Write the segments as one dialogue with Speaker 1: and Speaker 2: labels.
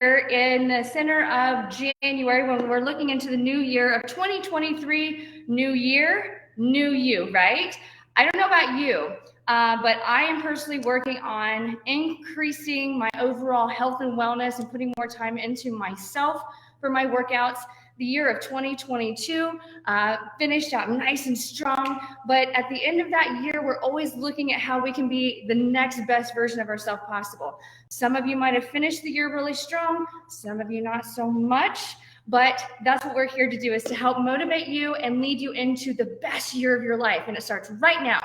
Speaker 1: in the center of January when we're looking into the new year of 2023, new year, new you, right? I don't know about you, but I am personally working on increasing my overall health and wellness and putting more time into myself for my workouts. The year of 2022 finished out nice and strong, but at the end of that year, we're always looking at how we can be the next best version of ourselves possible. Some of you might have finished the year really strong, some of you not so much, but that's what we're here to do, is to help motivate you and lead you into the best year of your life, and it starts right now.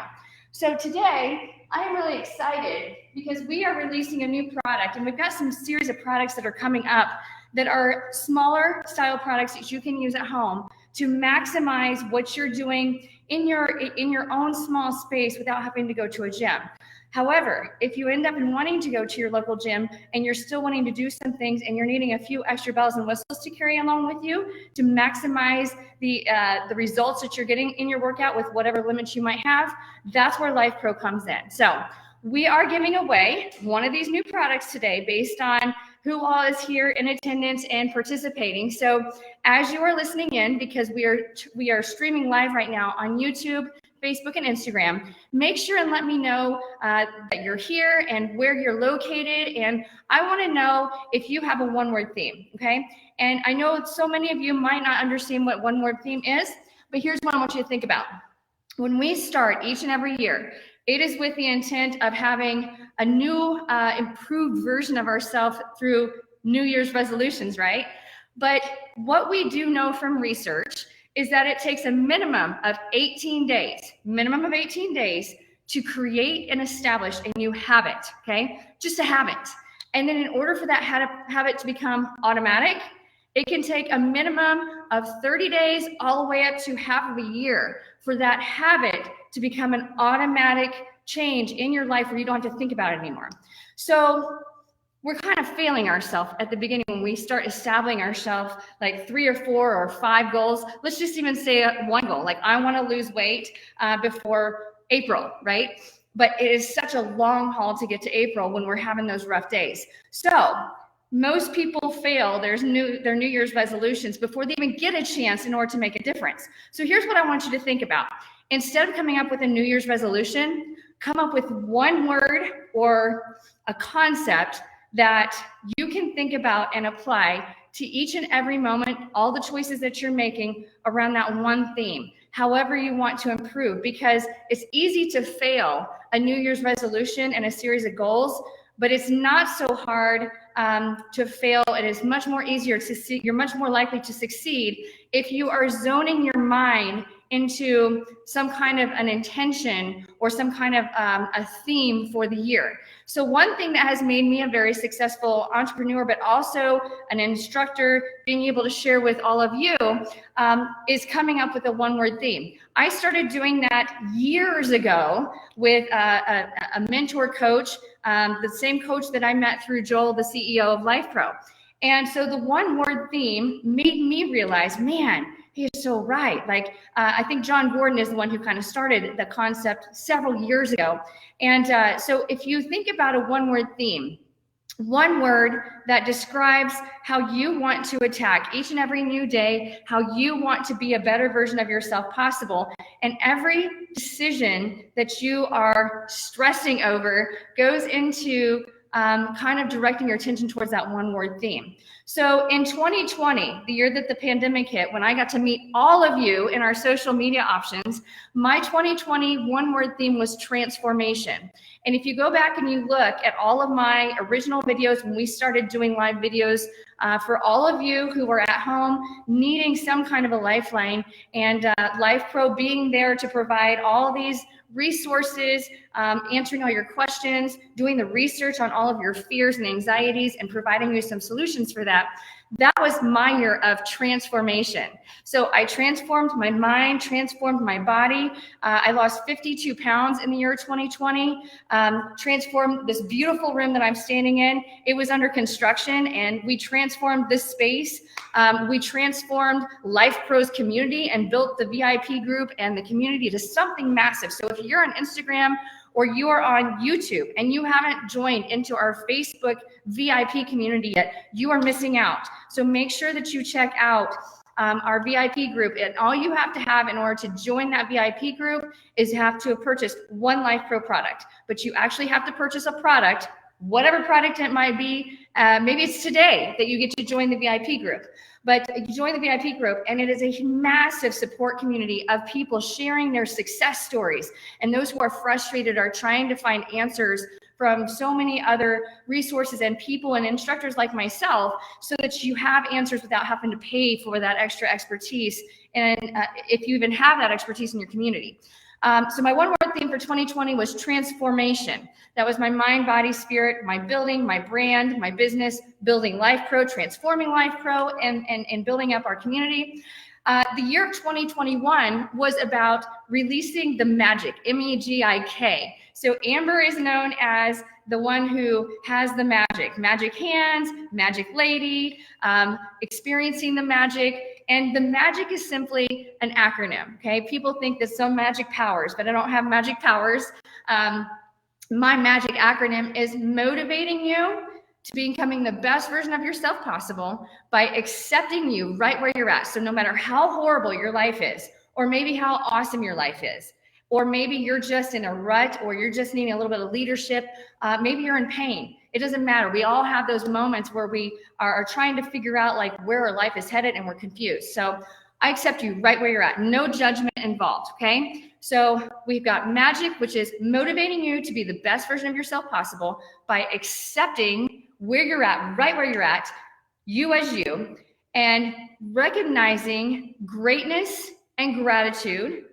Speaker 1: So today, I'm really excited because we are releasing a new product, and we've got some series of products that are coming up that are smaller style products that you can use at home to maximize what you're doing in your own small space without having to go to a gym. However, if you end up wanting to go to your local gym and you're still wanting to do some things and you're needing a few extra bells and whistles to carry along with you to maximize the results that you're getting in your workout with whatever limits you might have, that's where SquatPro comes in. So we are giving away one of these new products today based on who all is here in attendance and participating. So as you are listening in, because we are streaming live right now on YouTube, Facebook, and Instagram, make sure and let me know that you're here and where you're located. And I want to know if you have a one-word theme, okay? And I know so many of you might not understand what one-word theme is, but here's what I want you to think about. When we start each and every year, it is with the intent of having a new, improved version of ourselves through New Year's resolutions, right? But what we do know from research is that it takes a minimum of 18 days to create and establish a new habit, okay? Just a habit. And then in order for that habit to become automatic, it can take a minimum of 30 days all the way up to half of a year for that habit to become an automatic change in your life where you don't have to think about it anymore. So we're kind of failing ourselves at the beginning when we start establishing ourselves like 3 or 4 or 5 goals. Let's just even say one goal, like I want to lose weight before April, right? But it is such a long haul to get to April when we're having those rough days. So most people fail their New Year's resolutions before they even get a chance in order to make a difference. So here's what I want you to think about. Instead of coming up with a New Year's resolution, come up with one word or a concept that you can think about and apply to each and every moment, all the choices that you're making around that one theme, however you want to improve, because it's easy to fail a New Year's resolution and a series of goals, but it's not so hard to fail. It is much more easier to see. You're much more likely to succeed if you are zoning your mind into some kind of an intention or some kind of a theme for the year. So one thing that has made me a very successful entrepreneur, but also an instructor, being able to share with all of you, is coming up with a one-word theme. I started doing that years ago with a mentor coach, the same coach that I met through Joel, the CEO of SquatPro. And so the one-word theme made me realize, man, he is so right. Like, I think John Gordon is the one who kind of started the concept several years ago. And so if you think about a one-word theme, one word that describes how you want to attack each and every new day, how you want to be a better version of yourself possible. And every decision that you are stressing over goes into kind of directing your attention towards that one word theme. So in 2020, the year that the pandemic hit, when I got to meet all of you in our social media options, my 2020 one word theme was transformation. And if you go back and you look at all of my original videos when we started doing live videos, for all of you who are at home needing some kind of a lifeline, and SquatPro being there to provide all these resources, answering all your questions, doing the research on all of your fears and anxieties, and providing you some solutions for that. That was my year of transformation. So I transformed my mind, transformed my body. I lost 52 pounds in the year 2020, transformed this beautiful room that I'm standing in. It was under construction, and we transformed this space. We transformed SquatPro's community and built the VIP group and the community to something massive. So if you're on Instagram or you are on YouTube and you haven't joined into our Facebook VIP community yet, you are missing out. So make sure that you check out our VIP group. And all you have to have in order to join that VIP group is you have to have purchased one LifePro product. But you actually have to purchase a product, whatever product it might be. Maybe it's today that you get to join the VIP group. But you join the VIP group, and it is a massive support community of people sharing their success stories. And those who are frustrated are trying to find answers from so many other resources and people and instructors like myself, so that you have answers without having to pay for that extra expertise. And if you even have that expertise in your community. So my one word theme for 2020 was transformation. That was my mind, body, spirit, my building, my brand, my business, building LifePro, transforming LifePro, and building up our community. The year of 2021 was about releasing the magic, M-E-G-I-K. So Amber is known as the one who has the magic hands, magic lady, experiencing the magic. And the magic is simply an acronym, okay? People think that some magic powers, but I don't have magic powers. My magic acronym is motivating you to becoming the best version of yourself possible by accepting you right where you're at. So no matter how horrible your life is, or maybe how awesome your life is, or maybe you're just in a rut, or you're just needing a little bit of leadership, maybe you're in pain. It doesn't matter. We all have those moments where we are trying to figure out like where our life is headed and we're confused. So I accept you right where you're at. No judgment involved, okay? So we've got magic, which is motivating you to be the best version of yourself possible by accepting where you're at, right where you're at, you as you, and recognizing greatness and gratitude,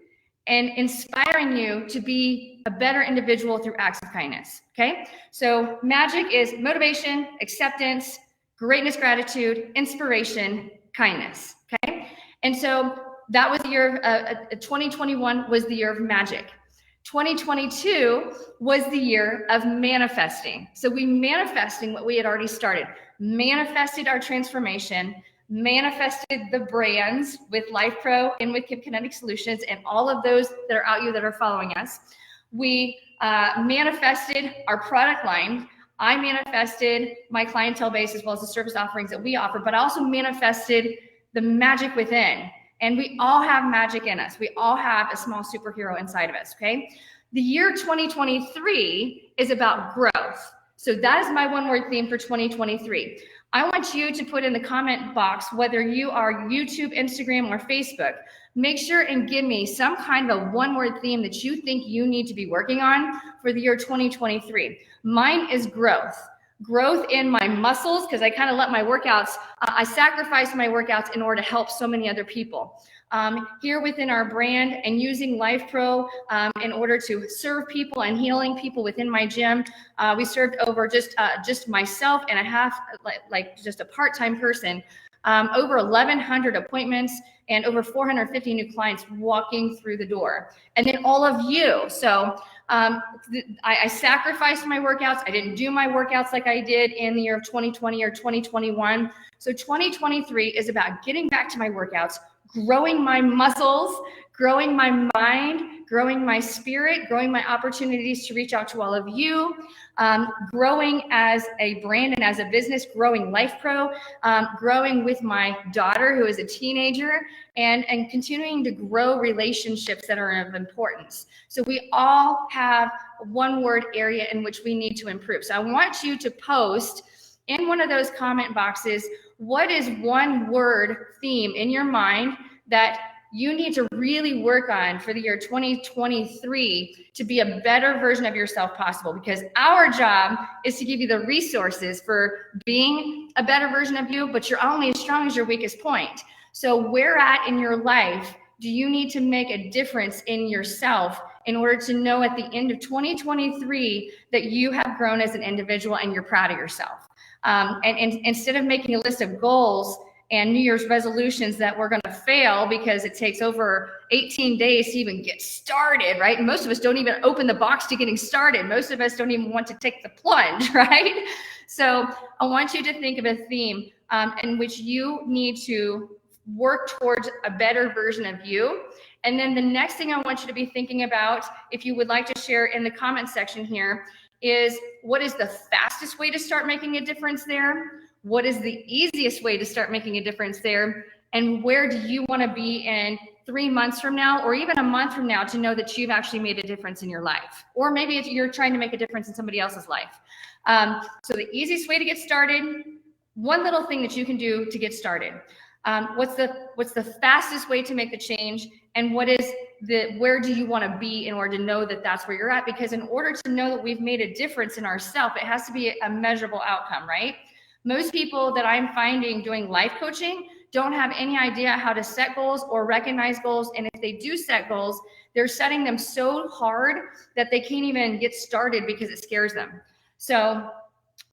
Speaker 1: and inspiring you to be a better individual through acts of kindness, okay? So magic is motivation, acceptance, greatness, gratitude, inspiration, kindness, okay? And so that was the year of 2021 was the year of magic. 2022 was the year of manifesting. So we manifesting what we had already started, manifested our transformation, manifested the brands with LifePro and with Kinetic Solutions and all of those that are out here that are following us. We manifested our product line. I manifested my clientele base as well as the service offerings that we offer, but I also manifested the magic within. And we all have magic in us. We all have a small superhero inside of us, okay? The year 2023 is about growth. So that is my one word theme for 2023. I want you to put in the comment box, whether you are YouTube, Instagram, or Facebook, make sure and give me some kind of a one word theme that you think you need to be working on for the year 2023. Mine is growth. Growth in my muscles, because I kind of let my workouts, I sacrificed my workouts in order to help so many other people. Here within our brand and using LifePro in order to serve people and healing people within my gym. We served over just myself and a half, like just a part-time person, over 1,100 appointments and over 450 new clients walking through the door. And then all of you. So I sacrificed my workouts. I didn't do my workouts like I did in the year of 2020 or 2021. So 2023 is about getting back to my workouts, growing my muscles, growing my mind, growing my spirit, growing my opportunities to reach out to all of you, growing as a brand and as a business, growing LifePro, growing with my daughter who is a teenager, and continuing to grow relationships that are of importance. So we all have one word area in which we need to improve. So I want you to post in one of those comment boxes, what is one word theme in your mind that you need to really work on for the year 2023 to be a better version of yourself possible? Because our job is to give you the resources for being a better version of you, but you're only as strong as your weakest point. So where at in your life do you need to make a difference in yourself in order to know at the end of 2023 that you have grown as an individual and you're proud of yourself? And instead of making a list of goals and New Year's resolutions that we're going to fail because it takes over 18 days to even get started, right? And most of us don't even open the box to getting started. Most of us don't even want to take the plunge, right? So I want you to think of a theme in which you need to work towards a better version of you. And then the next thing I want you to be thinking about, if you would like to share in the comment section here, is what is the fastest way to start making a difference there? What is the easiest way to start making a difference there? And where do you want to be in 3 months from now, or even a month from now, to know that you've actually made a difference in your life? Or maybe you're trying to make a difference in somebody else's life. So the easiest way to get started, one little thing that you can do to get started. What's the fastest way to make the change, and where do you want to be in order to know that that's where you're at? Because in order to know that we've made a difference in ourselves, it has to be a measurable outcome, right? Most people that I'm finding doing life coaching don't have any idea how to set goals or recognize goals. And if they do set goals, they're setting them so hard that they can't even get started because it scares them. So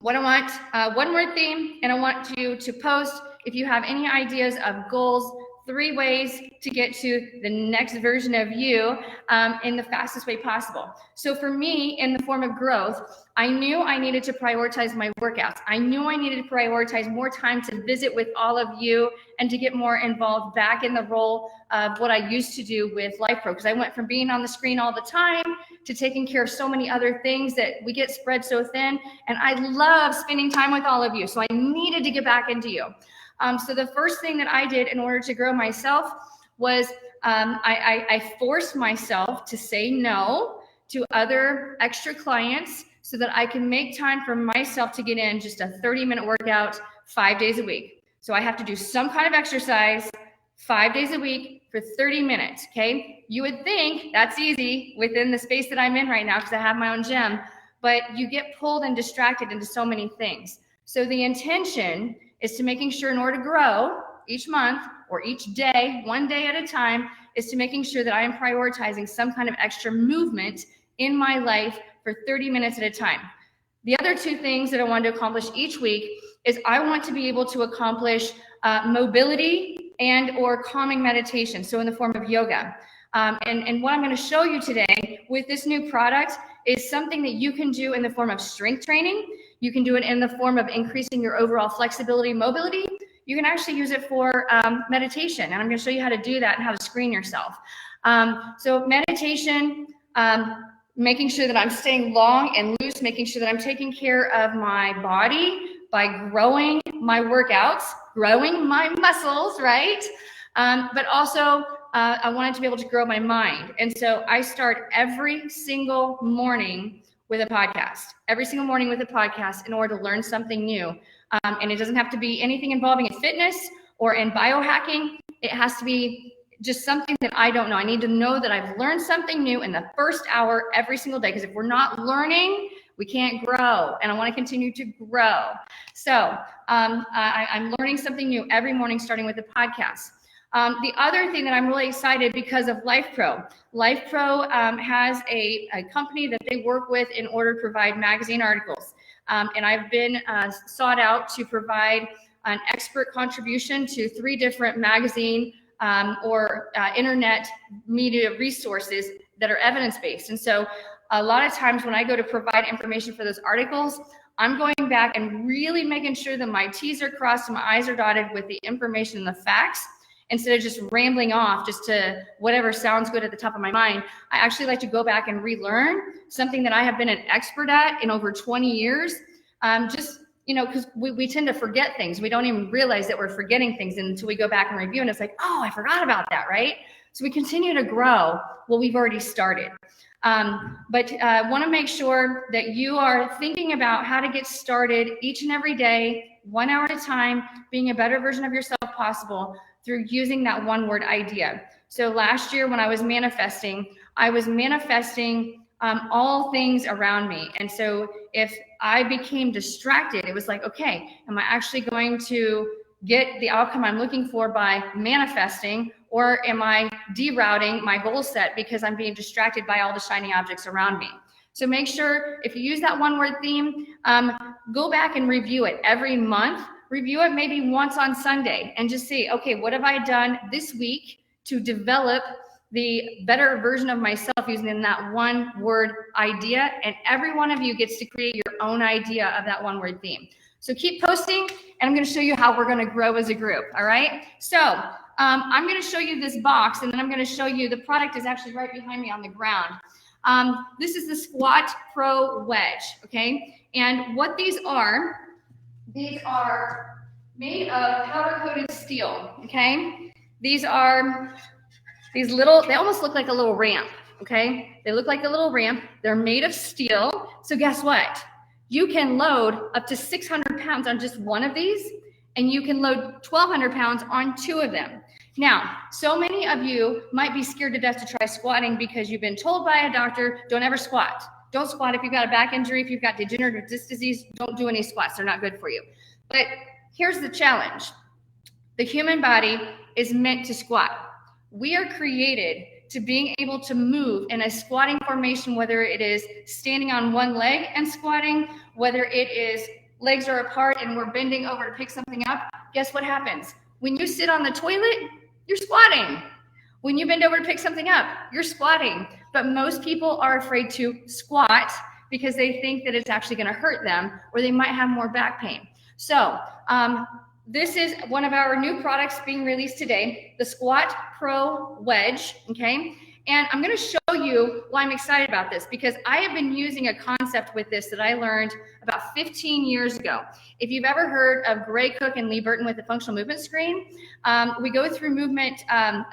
Speaker 1: what I want, one more theme, and I want you to post if you have any ideas of goals, 3 ways to get to the next version of you in the fastest way possible. So for me, in the form of growth, I knew I needed to prioritize my workouts. I knew I needed to prioritize more time to visit with all of you and to get more involved back in the role of what I used to do with SquatPro, because I went from being on the screen all the time to taking care of so many other things that we get spread so thin. And I love spending time with all of you. So I needed to get back into you. So the first thing that I did in order to grow myself was I forced myself to say no to other extra clients so that I can make time for myself to get in just a 30-minute workout 5 days a week. So I have to do some kind of exercise 5 days a week for 30 minutes, okay? You would think that's easy within the space that I'm in right now because I have my own gym, but you get pulled and distracted into so many things. So the intention is to making sure in order to grow each month or each day, 1 day at a time, is to making sure that I am prioritizing some kind of extra movement in my life for 30 minutes at a time. The other 2 things that I want to accomplish each week is I want to be able to accomplish mobility and or calming meditation, so in the form of yoga. And what I'm going to show you today with this new product is something that you can do in the form of strength training. You can do it in the form of increasing your overall flexibility, mobility. You can actually use it for meditation, and I'm going to show you how to do that and how to screen yourself. So meditation, making sure that I'm staying long and loose, making sure that I'm taking care of my body by growing my workouts, growing my muscles, right? But also I wanted to be able to grow my mind. And so I start every single morning with a podcast, every single morning with a podcast in order to learn something new. And it doesn't have to be anything involving in fitness or in biohacking. It has to be just something that I don't know. I need to know that I've learned something new in the first hour every single day, because if we're not learning, we can't grow, and I want to continue to grow. So I'm learning something new every morning, starting with the podcast. The other thing that I'm really excited because of SquatPro. SquatPro has a company that they work with in order to provide magazine articles. And I've been sought out to provide an expert contribution to 3 different magazine or internet media resources that are evidence-based. And so a lot of times when I go to provide information for those articles, I'm going back and really making sure that my T's are crossed and my I's are dotted with the information and the facts, instead of just rambling off just to whatever sounds good at the top of my mind. I actually like to go back and relearn something that I have been an expert at in over 20 years. Just, you know, because we tend to forget things. We don't even realize that we're forgetting things until we go back and review, and it's like, oh, I forgot about that, right? So we continue to grow what we've already started. But I want to make sure that you are thinking about how to get started each and every day, 1 hour at a time, being a better version of yourself possible through using that 1-word idea. So last year when I was manifesting all things around me. And so if I became distracted, it was like, okay, am I actually going to get the outcome I'm looking for by manifesting, or am I derouting my goal set because I'm being distracted by all the shiny objects around me? So make sure if you use that 1-word theme, go back and review it every month. Review it maybe once on Sunday and just see, okay, what have I done this week to develop the better version of myself using that 1-word idea? And every one of you gets to create your own idea of that 1-word theme. So keep posting, and I'm going to show you how we're going to grow as a group. All right. So I'm going to show you this box, and then I'm going to show you the product is actually right behind me on the ground. This is the SquatPro Wedge. Okay. And what these are made of powder-coated steel. Okay. These are these little, they almost look like a little ramp. Okay. They look like a little ramp. They're made of steel. So guess what? You can load up to 600 pounds on just one of these, and you can load 1,200 pounds on two of them. Now, so many of you might be scared to death to try squatting because you've been told by a doctor, don't ever squat. Don't squat if you've got a back injury, if you've got degenerative disc disease, don't do any squats. They're not good for you. But here's the challenge. The human body is meant to squat. We are created to being able to move in a squatting formation, whether it is standing on one leg and squatting, whether it is legs are apart and we're bending over to pick something up. Guess what happens? When you sit on the toilet, you're squatting. When you bend over to pick something up, you're squatting. But most people are afraid to squat because they think that it's actually going to hurt them, or they might have more back pain. So this is one of our new products being released today, the SquatPro Wedge, okay? And I'm gonna show you why I'm excited about this, because I have been using a concept with this that I learned about 15 years ago. If you've ever heard of Gray Cook and Lee Burton with the functional movement screen, we go through movement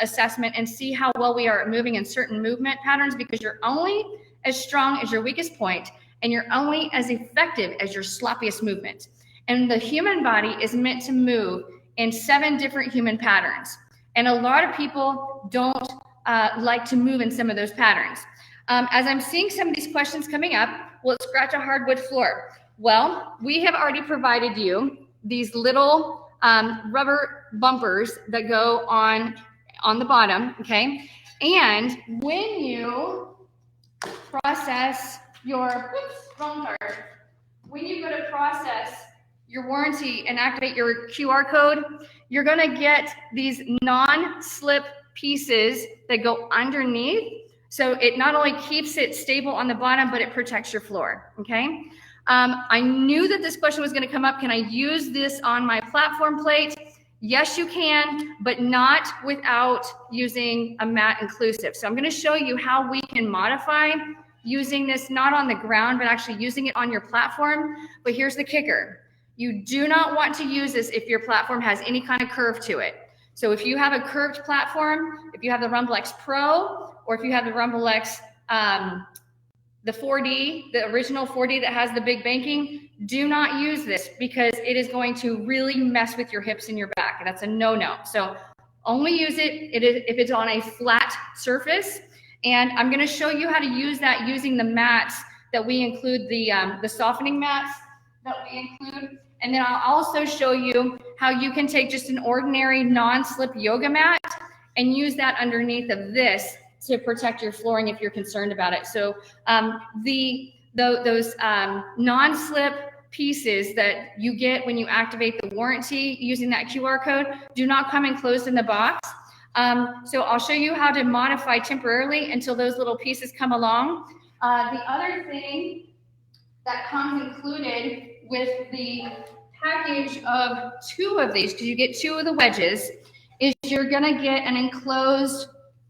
Speaker 1: assessment and see how well we are moving in certain movement patterns, because you're only as strong as your weakest point, and you're only as effective as your sloppiest movement. And the human body is meant to move in 7 different human patterns. And a lot of people don't like to move in some of those patterns. As I'm seeing some of these questions coming up, will it scratch a hardwood floor? Well, we have already provided you these little rubber bumpers that go on the bottom, okay? And when you process your, wrong card. When you go to process your warranty and activate your QR code, you're gonna get these non-slip pieces that go underneath. So it not only keeps it stable on the bottom, but it protects your floor, okay? I knew that this question was gonna come up. Can I use this on my platform plate? Yes, you can, but not without using a mat inclusive. So I'm gonna show you how we can modify using this not on the ground, but actually using it on your platform. But here's the kicker. You do not want to use this if your platform has any kind of curve to it. So if you have a curved platform, if you have the Rumble X Pro, or if you have the Rumble X, the 4D, the original 4D that has the big banking, do not use this because it is going to really mess with your hips and your back. That's a no-no. So only use it if it's on a flat surface. And I'm gonna show you how to use that using the mats that we include, the softening mats that we include. And then I'll also show you how you can take just an ordinary non-slip yoga mat and use that underneath of this to protect your flooring if you're concerned about it. So those non-slip pieces that you get when you activate the warranty using that QR code do not come enclosed in the box. So I'll show you how to modify temporarily until those little pieces come along. The other thing that comes included with the package of 2 of these, because you get 2 of the wedges, is you're gonna get an enclosed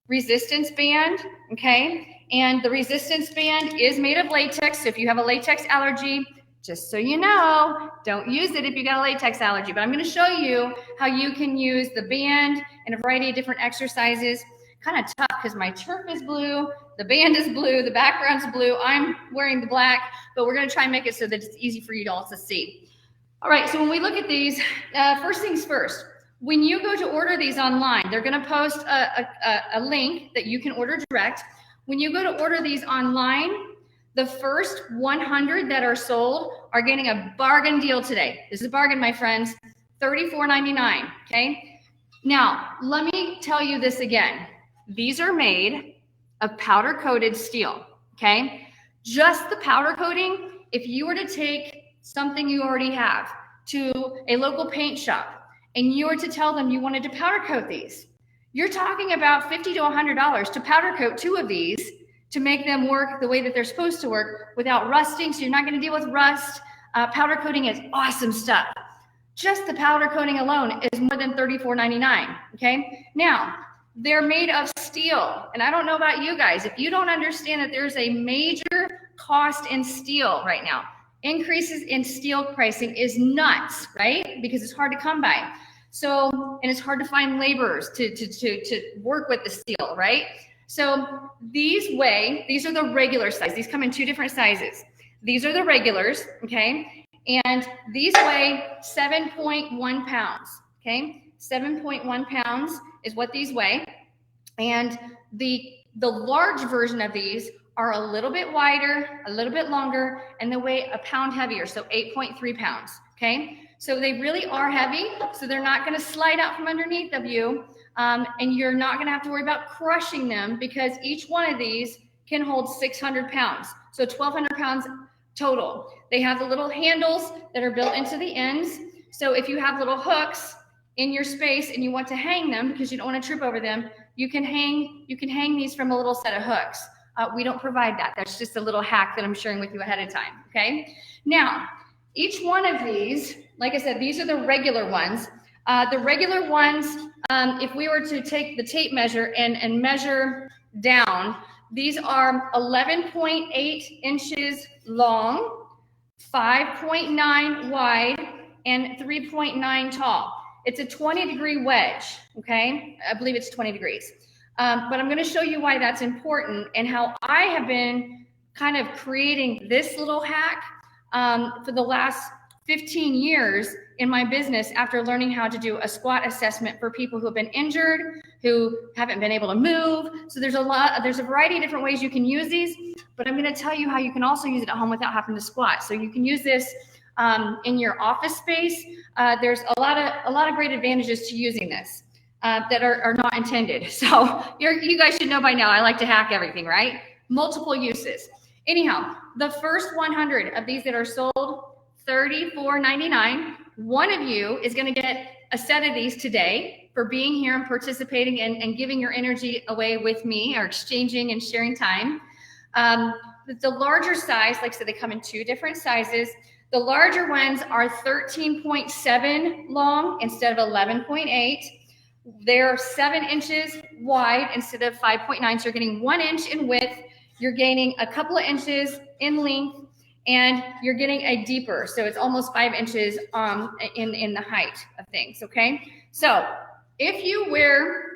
Speaker 1: resistance band, okay? And the resistance band is made of latex. So if you have a latex allergy, just so you know, don't use it if you got a latex allergy. But I'm gonna show you how you can use the band in a variety of different exercises. Kind of tough because my turf is blue, the band is blue, the background's blue, I'm wearing the black, but we're gonna try and make it so that it's easy for you all to see. All right, so when we look at these, first things first, when you go to order these online, they're gonna post a link that you can order direct. When you go to order these online, the first 100 that are sold are getting a bargain deal today. This is a bargain, my friends, $34.99, okay? Now, let me tell you this again. These are made of powder-coated steel, okay? Just the powder coating, if you were to take something you already have to a local paint shop and you were to tell them you wanted to powder coat these, you're talking about $50 to $100 to powder coat 2 of these to make them work the way that they're supposed to work without rusting. So you're not going to deal with rust. Powder coating is awesome stuff. Just the powder coating alone is more than $34.99, okay? Now, they're made of steel, and I don't know about you guys. If you don't understand that there's a major cost in steel right now, increases in steel pricing is nuts, right? Because it's hard to come by. So, and it's hard to find laborers to work with the steel, right? So these are the regular size. These come in 2 different sizes. These are the regulars, okay? And these weigh 7.1 pounds, okay? 7.1 pounds is what these weigh. And the large version of these are a little bit wider, a little bit longer, and they weigh a pound heavier, so 8.3 pounds, okay? So they really are heavy, so they're not gonna slide out from underneath of you, and you're not gonna have to worry about crushing them because each one of these can hold 600 pounds, so 1,200 pounds total. They have the little handles that are built into the ends, so if you have little hooks in your space and you want to hang them because you don't want to trip over them, you can hang these from a little set of hooks. We don't provide that. That's just a little hack that I'm sharing with you ahead of time, okay? Now, each one of these, like I said, these are the regular ones. The regular ones, if we were to take the tape measure and measure down, these are 11.8 inches long, 5.9 wide, and 3.9 tall. It's a 20-degree wedge, okay? I believe it's 20 degrees. But I'm gonna show you why that's important and how I have been kind of creating this little hack for the last 15 years in my business after learning how to do a squat assessment for people who have been injured, who haven't been able to move. So there's a variety of different ways you can use these, but I'm gonna tell you how you can also use it at home without having to squat. So you can use this in your office space. There's a lot of great advantages to using this that are not intended. So you guys should know by now, I like to hack everything, right? Multiple uses. Anyhow, the first 100 of these that are sold, $34.99. One of you is going to get a set of these today for being here and participating and giving your energy away with me, or exchanging and sharing time. The larger size, like I said, they come in 2 different sizes. The larger ones are 13.7 long instead of 11.8. They're 7 inches wide instead of 5.9. So you're getting 1 inch in width. You're gaining a couple of inches in length, and you're getting a deeper. So it's almost 5 inches in the height of things, okay? So if you wear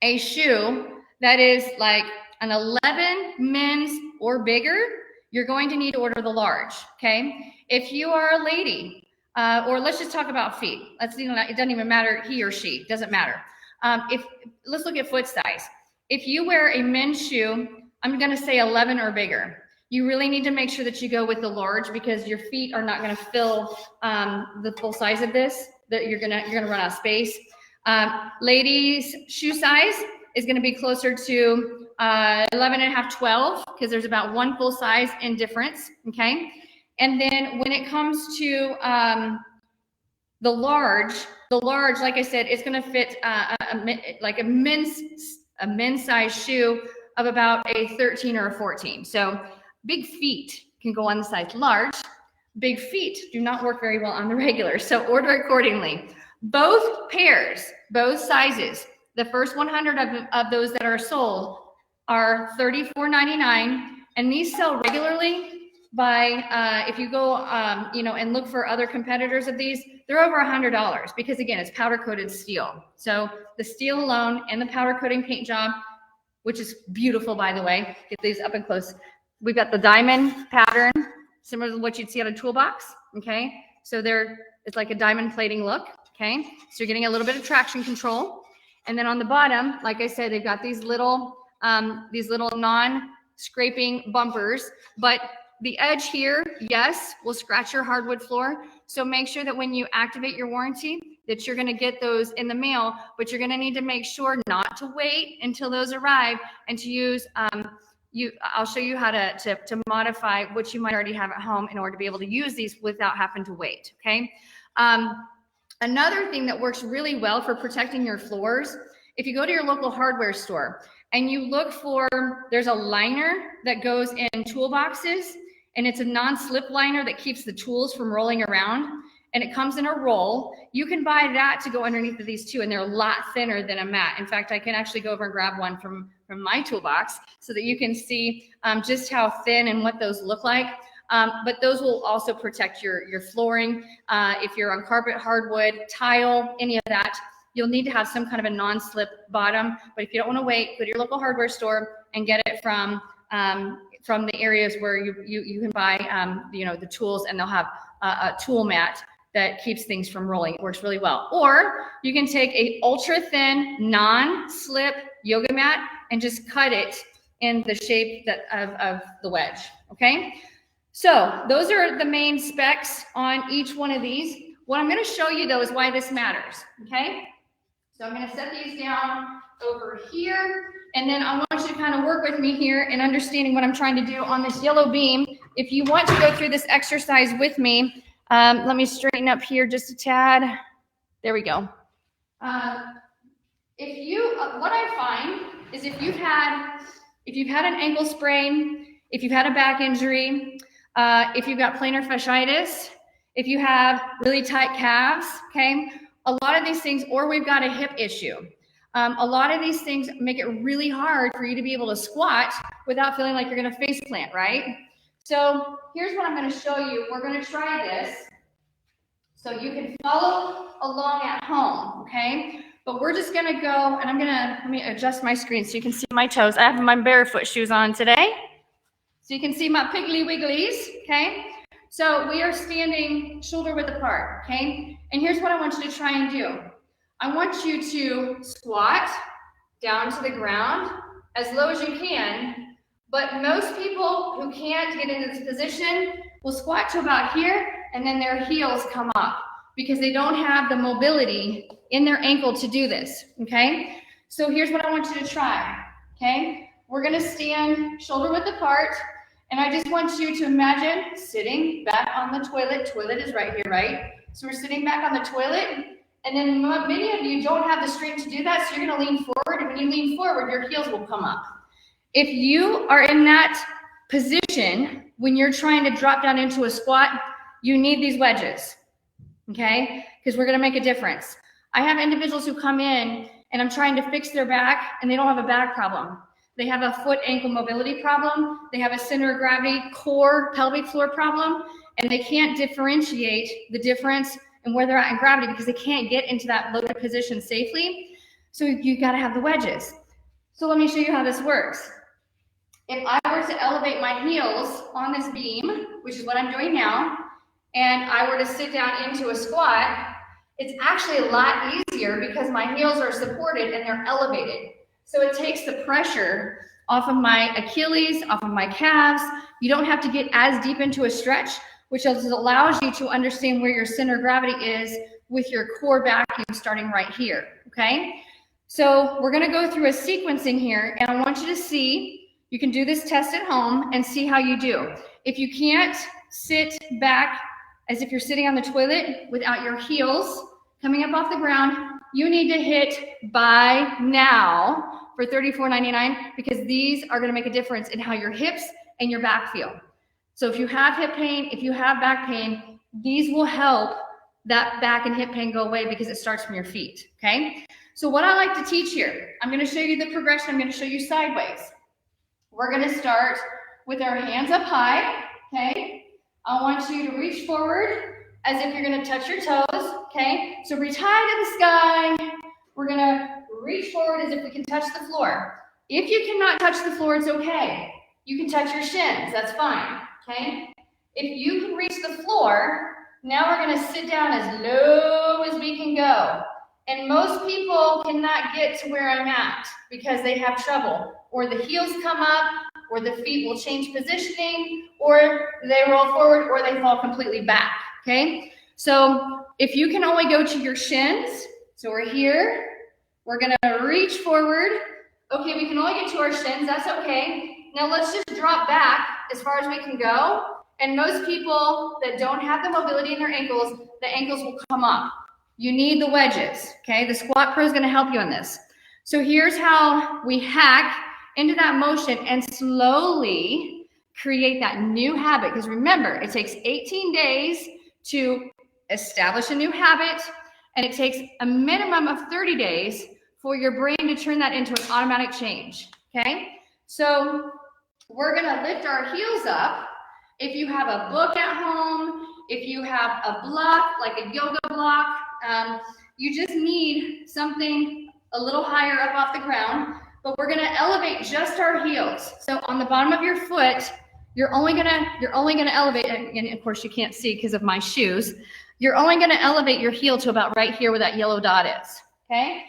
Speaker 1: a shoe that is like an 11 men's or bigger, you're going to need to order the large, okay? If you are a lady, or let's just talk about feet. It doesn't even matter, he or she, doesn't matter. Let's look at foot size. If you wear a men's shoe, I'm gonna say 11 or bigger. You really need to make sure that you go with the large because your feet are not gonna fill the full size of this, that you're gonna run out of space. Ladies' shoe size is gonna be closer to 11 and a half, 12, because there's about 1 full size in difference, okay? And then when it comes to the large, like I said, it's gonna fit like a men's size shoe of about a 13 or a 14. So big feet can go on the size large. Big feet do not work very well on the regular, so order accordingly. Both pairs, both sizes, the first 100 of those that are sold are $34.99, and these sell regularly by, if you go, and look for other competitors of these, they're over $100 because again, it's powder coated steel. So the steel alone and the powder coating paint job, which is beautiful, by the way. Get these up and close. We've got the diamond pattern, similar to what you'd see on a toolbox, okay? So it's like a diamond plating look, okay? So you're getting a little bit of traction control. And then on the bottom, like I said, they've got these little non-scraping bumpers, but the edge here, yes, will scratch your hardwood floor. So make sure that when you activate your warranty, that you're gonna get those in the mail, but you're gonna need to make sure not to wait until those arrive and to use, I'll show you how to modify what you might already have at home in order to be able to use these without having to wait, okay? Another thing that works really well for protecting your floors, if you go to your local hardware store and you look for, there's a liner that goes in toolboxes, and it's a non-slip liner that keeps the tools from rolling around, and it comes in a roll. You can buy that to go underneath of these too, and they're a lot thinner than a mat. In fact, I can actually go over and grab one from my toolbox so that you can see just how thin and what those look like. But those will also protect your flooring. If you're on carpet, hardwood, tile, any of that, you'll need to have some kind of a non-slip bottom. But if you don't want to wait, go to your local hardware store and get it from the areas where you can buy the tools, and they'll have a tool mat that keeps things from rolling. It works really well. Or you can take a ultra thin non-slip yoga mat and just cut it in the shape of the wedge. Okay, so those are the main specs on each one of these. What I'm going to show you though is why this matters. Okay, so I'm going to set these down over here, and then I want you to kind of work with me here in understanding what I'm trying to do on this yellow beam. If you want to go through this exercise with me, let me straighten up here just a tad. There we go. What I find is if you've had an ankle sprain, if you've had a back injury, if you've got plantar fasciitis, if you have really tight calves, okay, a lot of these things, or we've got a hip issue. A lot of these things make it really hard for you to be able to squat without feeling like you're going to face plant, right? So here's what I'm going to show you. We're going to try this so you can follow along at home, okay? But we're just going to go, and let me adjust my screen so you can see my toes. I have my barefoot shoes on today, so you can see my piggly wigglies, okay? So we are standing shoulder width apart, okay? And here's what I want you to try and do. I want you to squat down to the ground as low as you can, but most people who can't get into this position will squat to about here, and then their heels come up because they don't have the mobility in their ankle to do this, okay? So here's what I want you to try, okay? We're gonna stand shoulder width apart, and I just want you to imagine sitting back on the toilet. Toilet is right here, right? So we're sitting back on the toilet, and then many of you don't have the strength to do that, so you're gonna lean forward, and when you lean forward, your heels will come up. If you are in that position when you're trying to drop down into a squat, you need these wedges, okay? Because we're gonna make a difference. I have individuals who come in and I'm trying to fix their back and they don't have a back problem. They have a foot ankle mobility problem. They have a center of gravity, core, pelvic floor problem, and they can't differentiate the difference in where they're at in gravity because they can't get into that loaded position safely. So you gotta have the wedges. So let me show you how this works. If I were to elevate my heels on this beam, which is what I'm doing now, and I were to sit down into a squat, it's actually a lot easier because my heels are supported and they're elevated. So it takes the pressure off of my Achilles, off of my calves. You don't have to get as deep into a stretch, which allows you to understand where your center of gravity is with your core vacuum starting right here, okay? So we're gonna go through a sequencing here, and I want you to see, you can do this test at home and see how you do. If you can't sit back as if you're sitting on the toilet without your heels coming up off the ground, you need to hit buy now for $34.99 because these are gonna make a difference in how your hips and your back feel. So if you have hip pain, if you have back pain, these will help that back and hip pain go away because it starts from your feet, okay? So what I like to teach here, I'm gonna show you the progression, I'm gonna show you sideways. We're gonna start with our hands up high, okay? I want you to reach forward as if you're gonna touch your toes, okay? So reach high to the sky. We're gonna reach forward as if we can touch the floor. If you cannot touch the floor, it's okay. You can touch your shins, that's fine, okay? If you can reach the floor, now we're gonna sit down as low as we can go. And most people cannot get to where I'm at because they have trouble. Or the heels come up, or the feet will change positioning, or they roll forward, or they fall completely back, okay? So if you can only go to your shins, so we're here, we're gonna reach forward. Okay, we can only get to our shins, that's okay. Now let's just drop back as far as we can go. And most people that don't have the mobility in their ankles, the ankles will come up. You need the wedges, okay? The SquatPro is gonna help you in this. So here's how we hack into that motion and slowly create that new habit. Because remember, it takes 18 days to establish a new habit, and it takes a minimum of 30 days for your brain to turn that into an automatic change, okay? So we're gonna lift our heels up. If you have a book at home, if you have a block, like a yoga block, you just need something a little higher up off the ground, but we're gonna elevate just our heels. So on the bottom of your foot, you're only gonna elevate, and of course you can't see because of my shoes, you're only gonna elevate your heel to about right here where that yellow dot is, okay?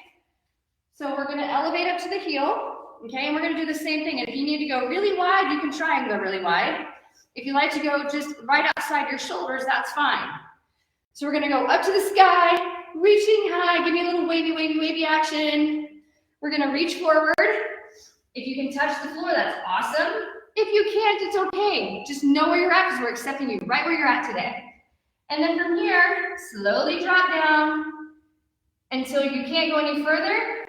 Speaker 1: So we're gonna elevate up to the heel, okay? And we're gonna do the same thing. And if you need to go really wide, you can try and go really wide. If you like to go just right outside your shoulders, that's fine. So we're gonna go up to the sky, reaching high, give me a little wavy, wavy, wavy action. We're gonna reach forward. If you can touch the floor, that's awesome. If you can't, it's okay. Just know where you're at because we're accepting you right where you're at today. And then from here, slowly drop down until you can't go any further.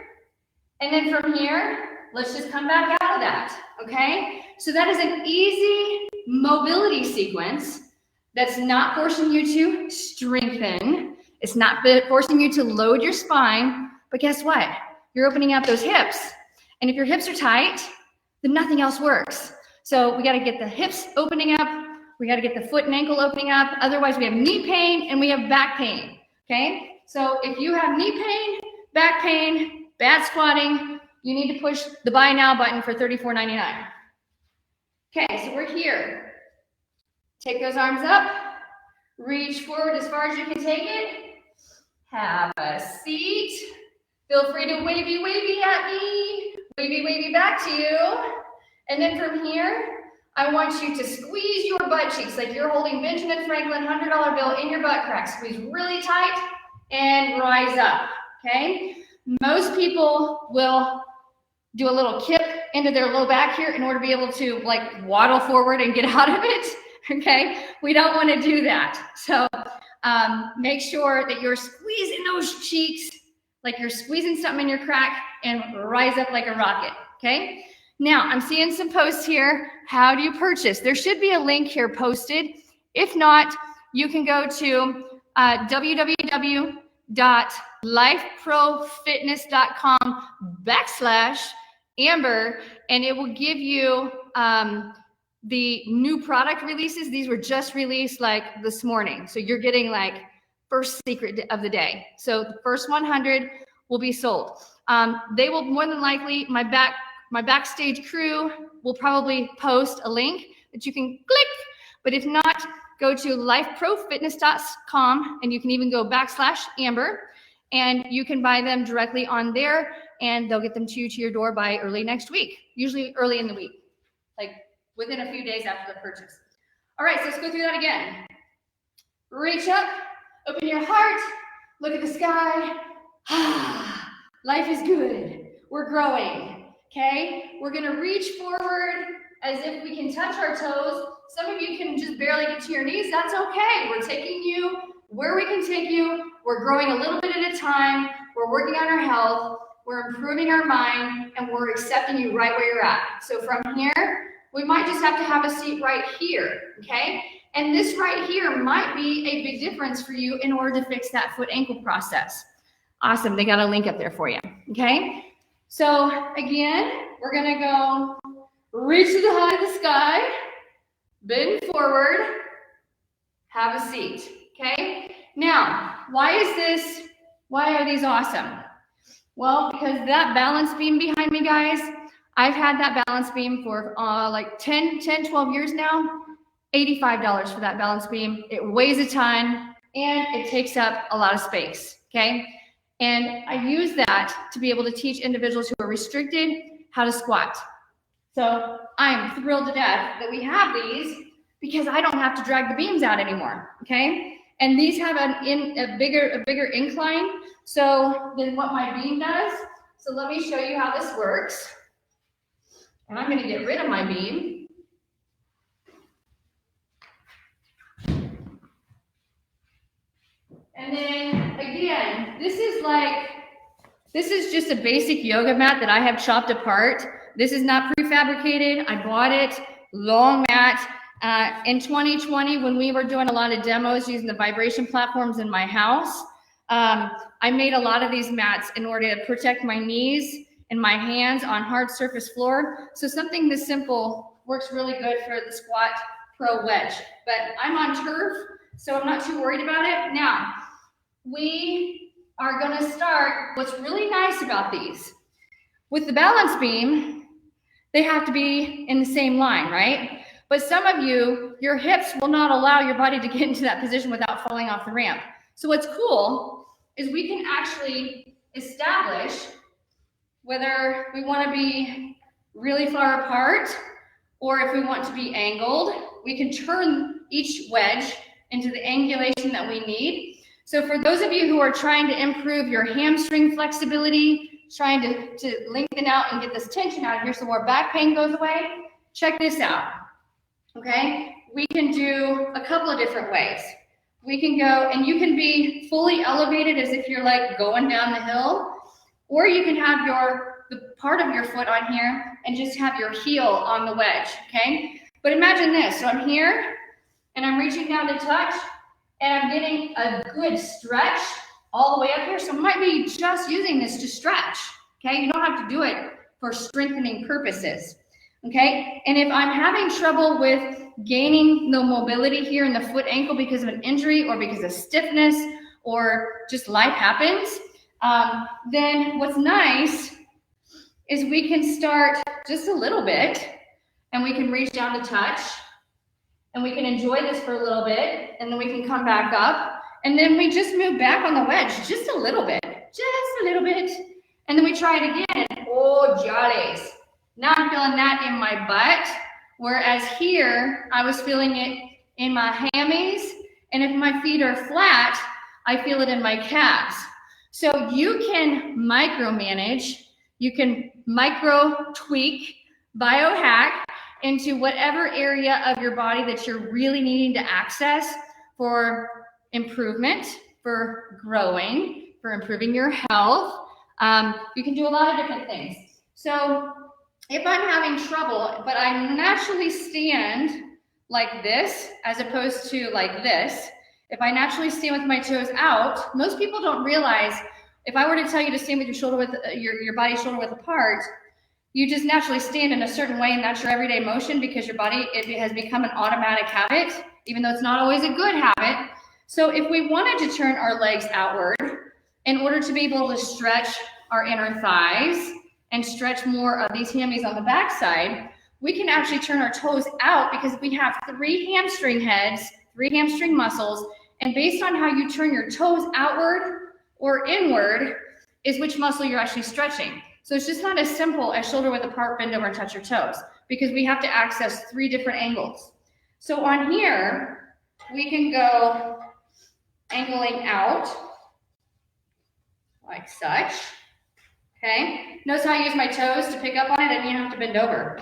Speaker 1: And then from here, let's just come back out of that, okay? So that is an easy mobility sequence that's not forcing you to strengthen. It's not forcing you to load your spine, but guess what? You're opening up those hips. And if your hips are tight, then nothing else works. So we gotta get the hips opening up. We gotta get the foot and ankle opening up. Otherwise we have knee pain and we have back pain, okay? So if you have knee pain, back pain, bad squatting, you need to push the buy now button for $34.99. Okay, so we're here. Take those arms up, reach forward as far as you can take it. Have a seat. Feel free to wavy, wavy at me. Wavy, wavy back to you. And then from here, I want you to squeeze your butt cheeks like you're holding Benjamin Franklin $100 bill in your butt crack. Squeeze really tight and rise up, okay? Most people will do a little kip into their low back here in order to be able to like waddle forward and get out of it, okay? We don't want to do that. So make sure that you're squeezing those cheeks like you're squeezing something in your crack and rise up like a rocket, okay? Now, I'm seeing some posts here. How do you purchase? There should be a link here posted. If not, you can go to www.lifeprofitness.com/Amber, and it will give you the new product releases. These were just released like this morning. So you're getting like first secret of the day. So the first 100 will be sold. They will more than likely, my backstage crew will probably post a link that you can click, but if not, go to lifeprofitness.com and you can even go /Amber and you can buy them directly on there and they'll get them to you to your door by early next week, usually early in the week, like within a few days after the purchase. All right, so let's go through that again. Reach up, open your heart, look at the sky. Life is good. We're growing, okay? We're gonna reach forward as if we can touch our toes. Some of you can just barely get to your knees. That's okay. We're taking you where we can take you. We're growing a little bit at a time. We're working on our health. We're improving our mind, and we're accepting you right where you're at. So from here, we might just have to have a seat right here, okay? And this right here might be a big difference for you in order to fix that foot ankle process. Awesome, they got a link up there for you, okay? So again, we're gonna go reach to the high of the sky, bend forward, have a seat, okay? Now, why are these awesome? Well, because that balance beam behind me, guys, I've had that balance beam for like 10, 12 years now. $85 for that balance beam. It weighs a ton and it takes up a lot of space, okay? And I use that to be able to teach individuals who are restricted how to squat. So I'm thrilled to death that we have these because I don't have to drag the beams out anymore, okay? And these have a bigger incline than what my beam does. So let me show you how this works. And I'm gonna get rid of my beam. And then again, this is just a basic yoga mat that I have chopped apart. This is not prefabricated. I bought it long mat. In 2020, when we were doing a lot of demos using the vibration platforms in my house, I made a lot of these mats in order to protect my knees and my hands on hard surface floor. So something this simple works really good for the SquatPro Wedge. But I'm on turf, so I'm not too worried about it. Now, we are gonna start. What's really nice about these, with the balance beam, they have to be in the same line, right? But some of you, your hips will not allow your body to get into that position without falling off the ramp. So what's cool is we can actually establish whether we want to be really far apart or if we want to be angled. We can turn each wedge into the angulation that we need. So for those of you who are trying to improve your hamstring flexibility, trying to lengthen out and get this tension out of here so more back pain goes away, check this out. Okay, we can do a couple of different ways. We can go, and you can be fully elevated as if you're like going down the hill, or you can have the part of your foot on here and just have your heel on the wedge, okay? But imagine this, so I'm here, and I'm reaching down to touch, and I'm getting a good stretch all the way up here, so I might be just using this to stretch, okay? You don't have to do it for strengthening purposes. Okay, and if I'm having trouble with gaining the mobility here in the foot ankle because of an injury or because of stiffness or just life happens, then what's nice is we can start just a little bit and we can reach down to touch and we can enjoy this for a little bit and then we can come back up and then we just move back on the wedge just a little bit, and then we try it again. Oh, jollies. Now I'm feeling that in my butt, whereas here I was feeling it in my hammies, and if my feet are flat, I feel it in my calves. So you can micromanage, you can micro tweak, biohack into whatever area of your body that you're really needing to access for improvement, for growing, for improving your health. You can do a lot of different things. So if I'm having trouble, but I naturally stand like this, as opposed to like this, if I naturally stand with my toes out, most people don't realize, if I were to tell you to stand with your shoulder width, your body shoulder width apart, you just naturally stand in a certain way, and that's your everyday motion because your body, it has become an automatic habit, even though it's not always a good habit. So if we wanted to turn our legs outward in order to be able to stretch our inner thighs and stretch more of these hammies on the backside, we can actually turn our toes out because we have 3 hamstring heads, 3 hamstring muscles, and based on how you turn your toes outward or inward is which muscle you're actually stretching. So it's just not as simple as shoulder width apart, bend over and touch your toes because we have to access 3 different angles. So on here, we can go angling out like such. Okay, notice how I use my toes to pick up on it and you have to bend over.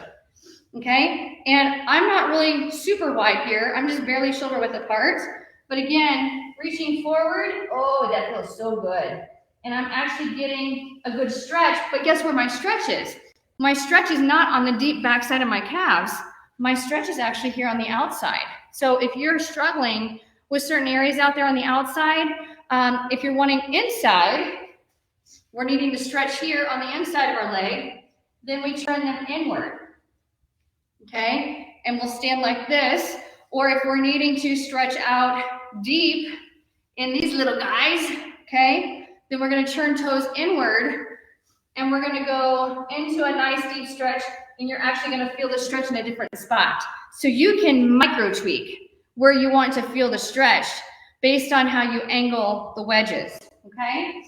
Speaker 1: Okay, and I'm not really super wide here. I'm just barely shoulder width apart. But again, reaching forward, oh, that feels so good. And I'm actually getting a good stretch, but guess where my stretch is? My stretch is not on the deep backside of my calves. My stretch is actually here on the outside. So if you're struggling with certain areas out there on the outside, if you're wanting inside, we're needing to stretch here on the inside of our leg, then we turn them inward, okay? And we'll stand like this, or if we're needing to stretch out deep in these little guys, okay, then we're gonna turn toes inward, and we're gonna go into a nice deep stretch, and you're actually gonna feel the stretch in a different spot. So you can micro tweak where you want to feel the stretch based on how you angle the wedges, okay?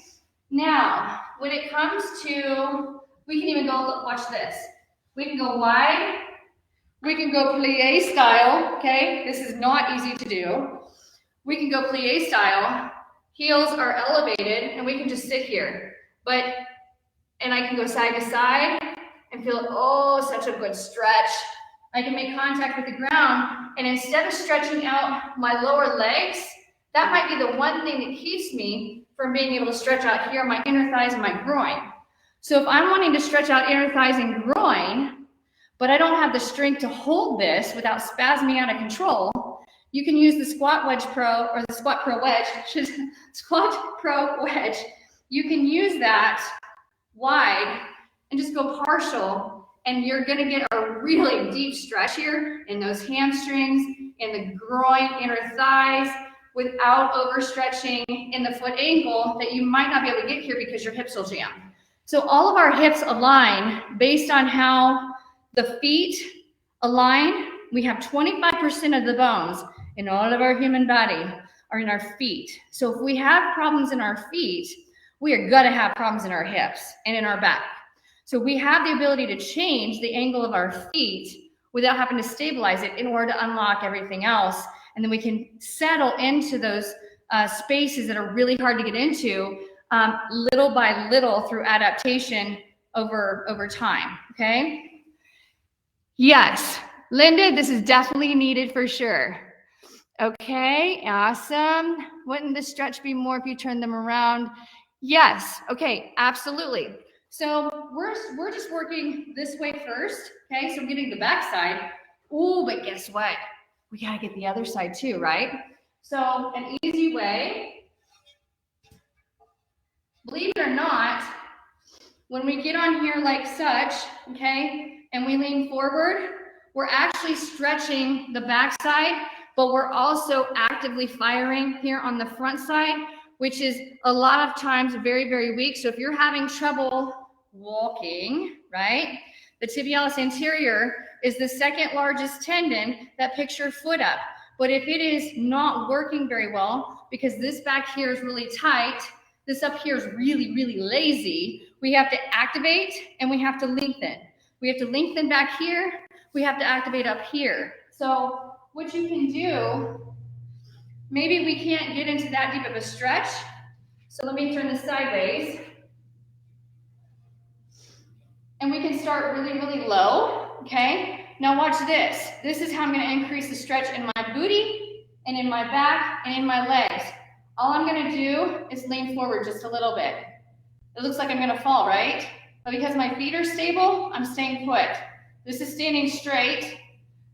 Speaker 1: Now, when it comes to, we can even go, watch this. We can go wide, we can go plie style, okay? This is not easy to do. We can go plie style, heels are elevated, and we can just sit here. And I can go side to side and feel, oh, such a good stretch. I can make contact with the ground, and instead of stretching out my lower legs, that might be the one thing that keeps me from being able to stretch out here my inner thighs and my groin. So if I'm wanting to stretch out inner thighs and groin, but I don't have the strength to hold this without spasming out of control, you can use the Squat Wedge Pro or the SquatPro Wedge, SquatPro Wedge. You can use that wide and just go partial, and you're gonna get a really deep stretch here in those hamstrings, in the groin, inner thighs, without overstretching in the foot ankle that you might not be able to get here because your hips will jam. So all of our hips align based on how the feet align. We have 25% of the bones in all of our human body are in our feet. So if we have problems in our feet, we are gonna have problems in our hips and in our back. So we have the ability to change the angle of our feet without having to stabilize it in order to unlock everything else. And then we can settle into those spaces that are really hard to get into little by little through adaptation over time, okay? Yes, Linda, this is definitely needed for sure. Okay, awesome. Wouldn't the stretch be more if you turn them around? Yes, okay, absolutely. So we're just working this way first, okay? So I'm getting the back side. Ooh, but guess what? We gotta get the other side too, right? So an easy way, believe it or not, when we get on here like such, okay, and we lean forward, we're actually stretching the back side, but we're also actively firing here on the front side, which is a lot of times very, very weak. So if you're having trouble walking, right, the tibialis anterior is the second largest tendon that picks your foot up. But if it is not working very well, because this back here is really tight, this up here is really, really lazy, we have to activate and we have to lengthen. We have to lengthen back here. We have to activate up here. So what you can do, maybe we can't get into that deep of a stretch. So let me turn this sideways. And we can start really, really low, okay? Now watch this. This is how I'm gonna increase the stretch in my booty and in my back and in my legs. All I'm gonna do is lean forward just a little bit. It looks like I'm gonna fall, right? But because my feet are stable, I'm staying put. This is standing straight.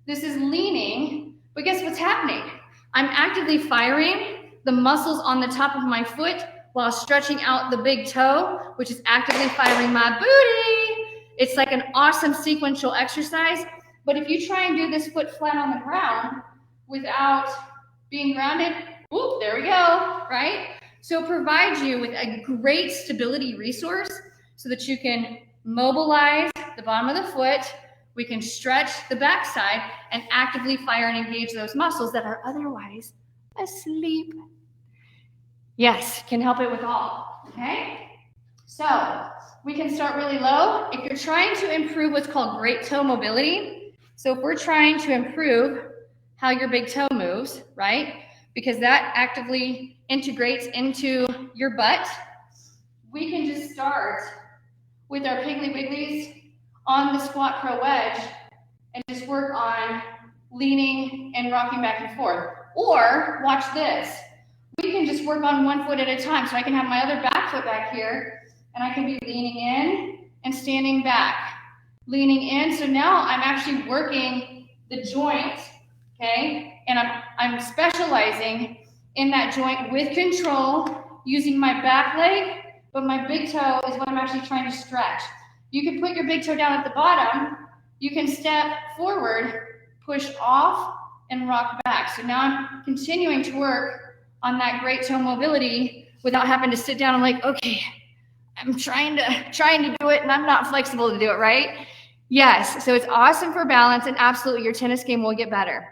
Speaker 1: This is leaning, but guess what's happening? I'm actively firing the muscles on the top of my foot while stretching out the big toe, which is actively firing my booty. It's like an awesome sequential exercise, but if you try and do this foot flat on the ground without being grounded, whoop, there we go, right? So it provides you with a great stability resource so that you can mobilize the bottom of the foot, we can stretch the backside and actively fire and engage those muscles that are otherwise asleep. Yes, can help it with all, okay? So we can start really low. If you're trying to improve what's called great toe mobility, so if we're trying to improve how your big toe moves, right? Because that actively integrates into your butt, we can just start with our Piggly Wigglies on the SquatPro Wedge and just work on leaning and rocking back and forth. Or watch this. We can just work on one foot at a time. So I can have my other back foot back here and I can be leaning in and standing back. Leaning in, so now I'm actually working the joint, okay? And I'm specializing in that joint with control, using my back leg, but my big toe is what I'm actually trying to stretch. You can put your big toe down at the bottom, you can step forward, push off, and rock back. So now I'm continuing to work on that great toe mobility without having to sit down and like, okay, I'm trying to do it and I'm not flexible to do it, right? Yes, so it's awesome for balance and absolutely your tennis game will get better.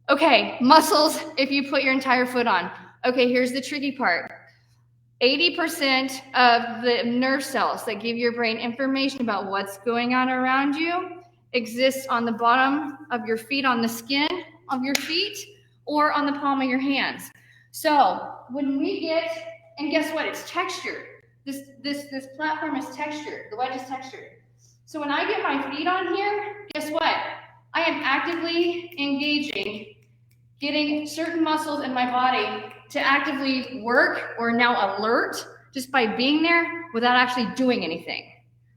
Speaker 1: Okay, muscles if you put your entire foot on. Okay, here's the tricky part. 80% of the nerve cells that give your brain information about what's going on around you exists on the bottom of your feet, on the skin of your feet, or on the palm of your hands. So when we get, and guess what? It's textured. This platform is textured. The wedge is textured. So when I get my feet on here, guess what? I am actively engaging, getting certain muscles in my body to actively work or now alert just by being there without actually doing anything,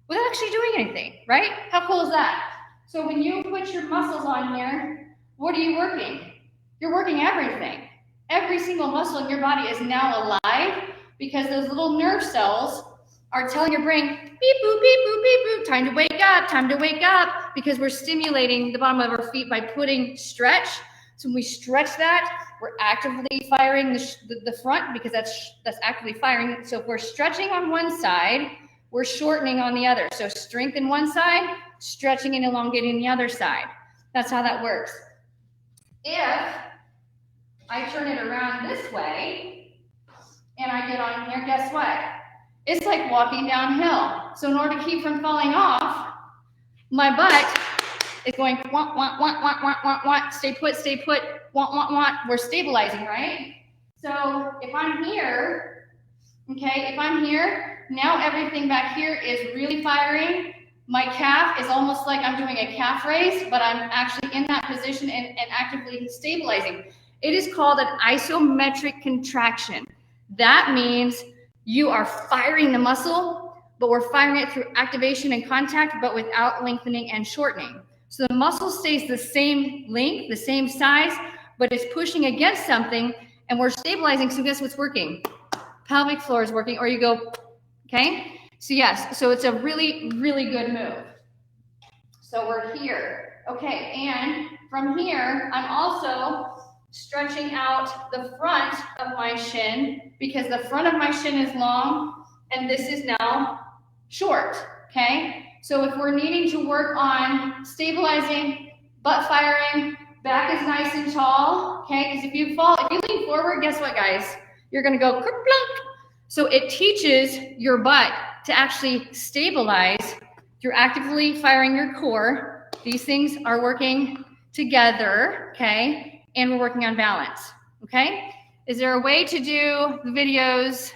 Speaker 1: without actually doing anything, right? How cool is that? So when you put your muscles on here, what are you working? You're working everything. Every single muscle in your body is now alive because those little nerve cells are telling your brain, beep, boop, beep, boop, beep, boop, time to wake up, because we're stimulating the bottom of our feet by putting stretch. So when we stretch that, we're actively firing the front, because that's actively firing. So if we're stretching on one side, we're shortening on the other. So strengthen one side, stretching and elongating the other side. That's how that works. If I turn it around this way and I get on here, guess what? It's like walking downhill. So in order to keep from falling off, my butt is going want, stay put, want. We're stabilizing, right? So if I'm here, okay, if I'm here, now everything back here is really firing. My calf is almost like I'm doing a calf raise, but I'm actually in that position and actively stabilizing. It is called an isometric contraction. That means you are firing the muscle, but we're firing it through activation and contact, but without lengthening and shortening. So the muscle stays the same length, the same size, but it's pushing against something, and we're stabilizing. So guess what's working? Pelvic floor is working, or you go, okay? So yes, so it's a really, really good move. So we're here. Okay, and from here, I'm also stretching out the front of my shin, because the front of my shin is long and this is now short, okay? So if we're needing to work on stabilizing, butt firing, back is nice and tall, okay? Because if you lean forward, guess what, guys? You're gonna go kerplunk. So it teaches your butt to actually stabilize through actively firing your core. These things are working together, okay? And we're working on balance, okay? Is there a way to do the videos?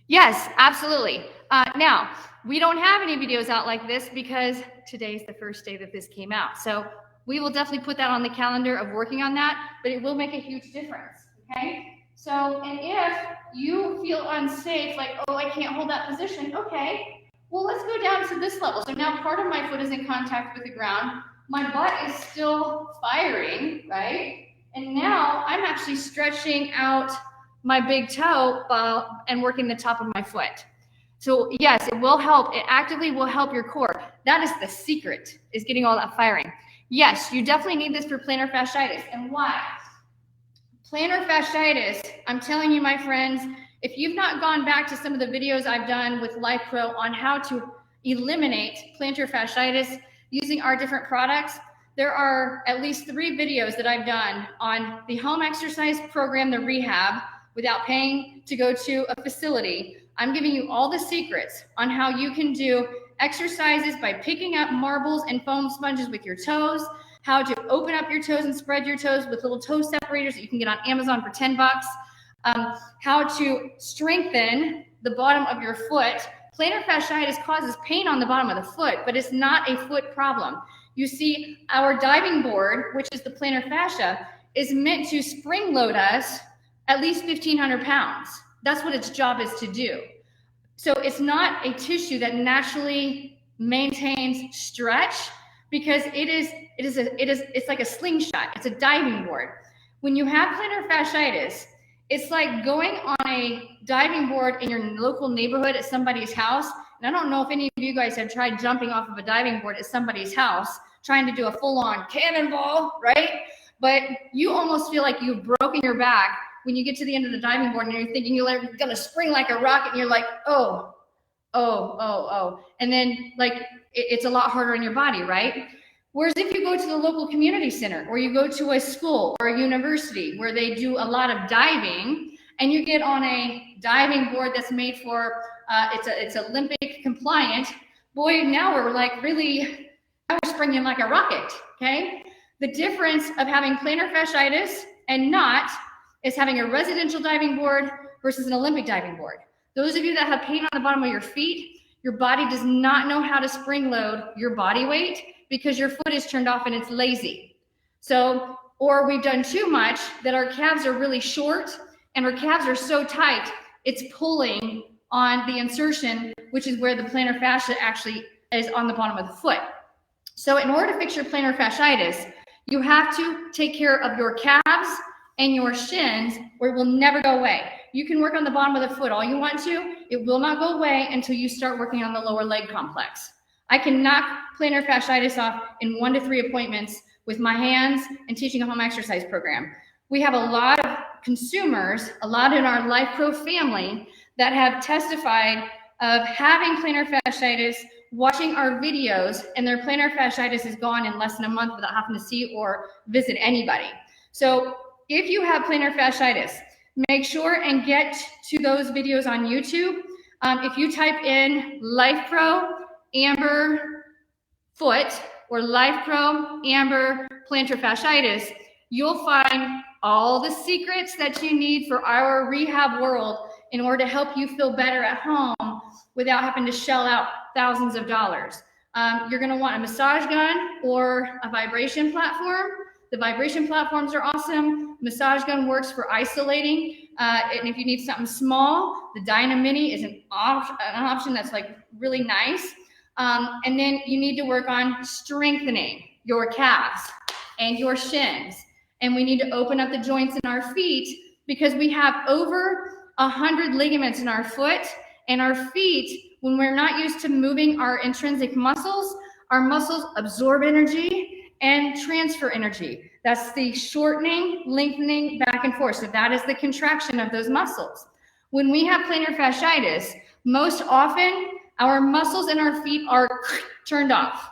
Speaker 1: Yes, absolutely. Now, we don't have any videos out like this because today's the first day that this came out. So we will definitely put that on the calendar of working on that, but it will make a huge difference, okay? So, and if you feel unsafe, like, oh, I can't hold that position, okay, well, let's go down to this level. So now part of my foot is in contact with the ground. My butt is still firing, right? And now I'm actually stretching out my big toe and working the top of my foot. So yes, it will help. It actively will help your core. That is the secret, is getting all that firing. Yes, you definitely need this for plantar fasciitis. And why? Plantar fasciitis, I'm telling you, my friends, if you've not gone back to some of the videos I've done with LifePro on how to eliminate plantar fasciitis using our different products, there are at least 3 videos that I've done on the home exercise program, the rehab, without paying to go to a facility. I'm giving you all the secrets on how you can do exercises by picking up marbles and foam sponges with your toes, how to open up your toes and spread your toes with little toe separators that you can get on Amazon for 10 bucks, how to strengthen the bottom of your foot. Plantar fasciitis causes pain on the bottom of the foot, but it's not a foot problem. You see, our diving board, which is the plantar fascia, is meant to spring load us at least 1,500 pounds. That's what its job is to do. So it's not a tissue that naturally maintains stretch, because it's like a slingshot. It's a diving board. When you have plantar fasciitis, it's like going on a diving board in your local neighborhood at somebody's house. And I don't know if any of you guys have tried jumping off of a diving board at somebody's house, trying to do a full-on cannonball, right? But you almost feel like you've broken your back when you get to the end of the diving board and you're thinking you're gonna spring like a rocket, and you're like, oh. And then like, it's a lot harder on your body, right? Whereas if you go to the local community center, or you go to a school or a university where they do a lot of diving, and you get on a diving board that's made for, it's Olympic compliant, boy, now we're like really, now we're springing like a rocket, okay? The difference of having plantar fasciitis and not is having a residential diving board versus an Olympic diving board. Those of you that have pain on the bottom of your feet, your body does not know how to spring load your body weight because your foot is turned off and it's lazy. So, or we've done too much that our calves are really short and our calves are so tight, it's pulling on the insertion, which is where the plantar fascia actually is on the bottom of the foot. So in order to fix your plantar fasciitis, you have to take care of your calves and your shins, or it will never go away. You can work on the bottom of the foot all you want to. It will not go away until you start working on the lower leg complex. I can knock plantar fasciitis off in 1 to 3 appointments with my hands and teaching a home exercise program. We have a lot of consumers, a lot in our LifePro family that have testified of having plantar fasciitis, watching our videos, and their plantar fasciitis is gone in less than a month without having to see or visit anybody. So if you have plantar fasciitis, make sure and get to those videos on YouTube. If you type in LifePro Amber foot or LifePro Amber plantar fasciitis, you'll find all the secrets that you need for our rehab world in order to help you feel better at home without having to shell out thousands of dollars. You're going to want a massage gun or a vibration platform. The vibration platforms are awesome. Massage gun works for isolating. And if you need something small, the Dyna Mini is an option that's like really nice. And then you need to work on strengthening your calves and your shins. And we need to open up the joints in our feet because we have over 100 ligaments in our foot, and our feet, when we're not used to moving our intrinsic muscles, our muscles absorb energy and transfer energy. That's the shortening, lengthening, back and forth. So that is the contraction of those muscles. When we have plantar fasciitis, most often our muscles in our feet are turned off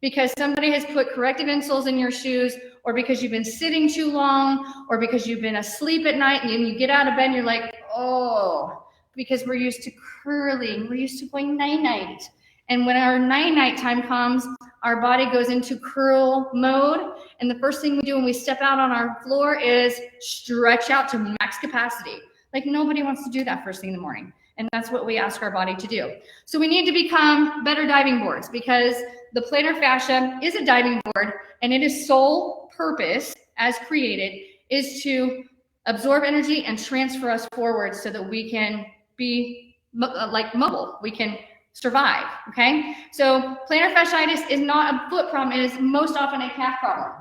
Speaker 1: because somebody has put corrective insoles in your shoes, or because you've been sitting too long, or because you've been asleep at night and you get out of bed and you're like, oh, because we're used to curling, we're used to going night-night. And when our night-night time comes, our body goes into curl mode. And the first thing we do when we step out on our floor is stretch out to max capacity. Like nobody wants to do that first thing in the morning. And that's what we ask our body to do. So we need to become better diving boards because the plantar fascia is a diving board, and it is sole purpose as created is to absorb energy and transfer us forward so that we can be like mobile. We can survive, okay? So plantar fasciitis is not a foot problem. It is most often a calf problem.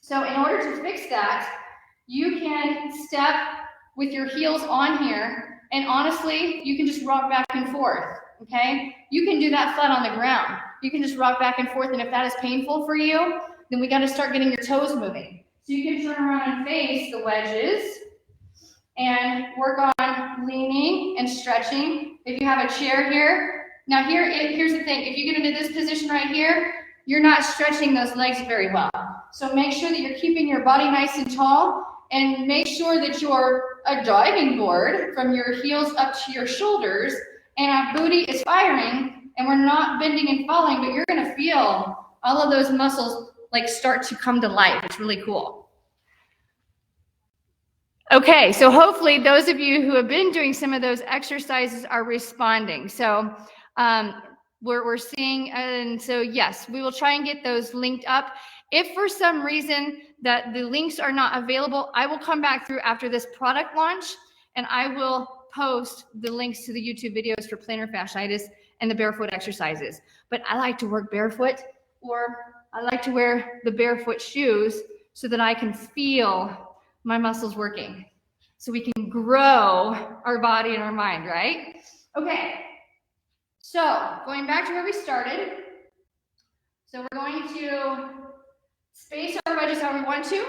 Speaker 1: So in order to fix that, you can step with your heels on here, and honestly, you can just rock back and forth, okay? You can do that flat on the ground. You can just rock back and forth, and if that is painful for you, then we got to start getting your toes moving. So you can turn around and face the wedges and work on leaning and stretching. If you have a chair here, now here's the thing. If you get into this position right here, you're not stretching those legs very well. So make sure that you're keeping your body nice and tall, and make sure that you're a diving board from your heels up to your shoulders, and our booty is firing, and we're not bending and falling, but you're gonna feel all of those muscles like start to come to life. It's really cool. Okay, so hopefully those of you who have been doing some of those exercises are responding. So we're seeing, and so yes, we will try and get those linked up. If for some reason that the links are not available, I will come back through after this product launch, and I will post the links to the YouTube videos for plantar fasciitis and the barefoot exercises. But I like to work barefoot, or I like to wear the barefoot shoes so that I can feel my muscles working, so we can grow our body and our mind, right? Okay, so going back to where we started. So we're going to space our wedges how we want to.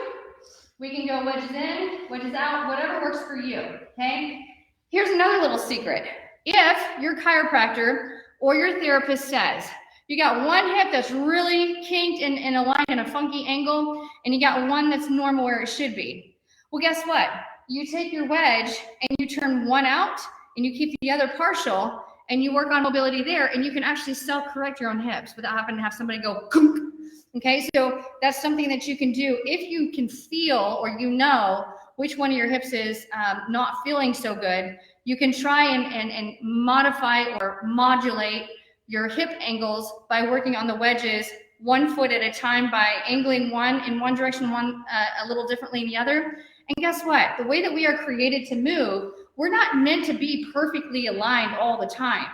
Speaker 1: We can go wedges in, wedges out, whatever works for you, okay? Here's another little secret. If your chiropractor or your therapist says, you got one hip that's really kinked and aligned in a funky angle, and you got one that's normal where it should be. Well, guess what? You take your wedge and you turn one out and you keep the other partial, and you work on mobility there, and you can actually self-correct your own hips without having to have somebody go, kunk. Okay, so that's something that you can do if you can feel, or you know which one of your hips is not feeling so good. You can try and modify or modulate your hip angles by working on the wedges 1 foot at a time, by angling one in one direction, one a little differently in the other. And guess what? The way that we are created to move, we're not meant to be perfectly aligned all the time.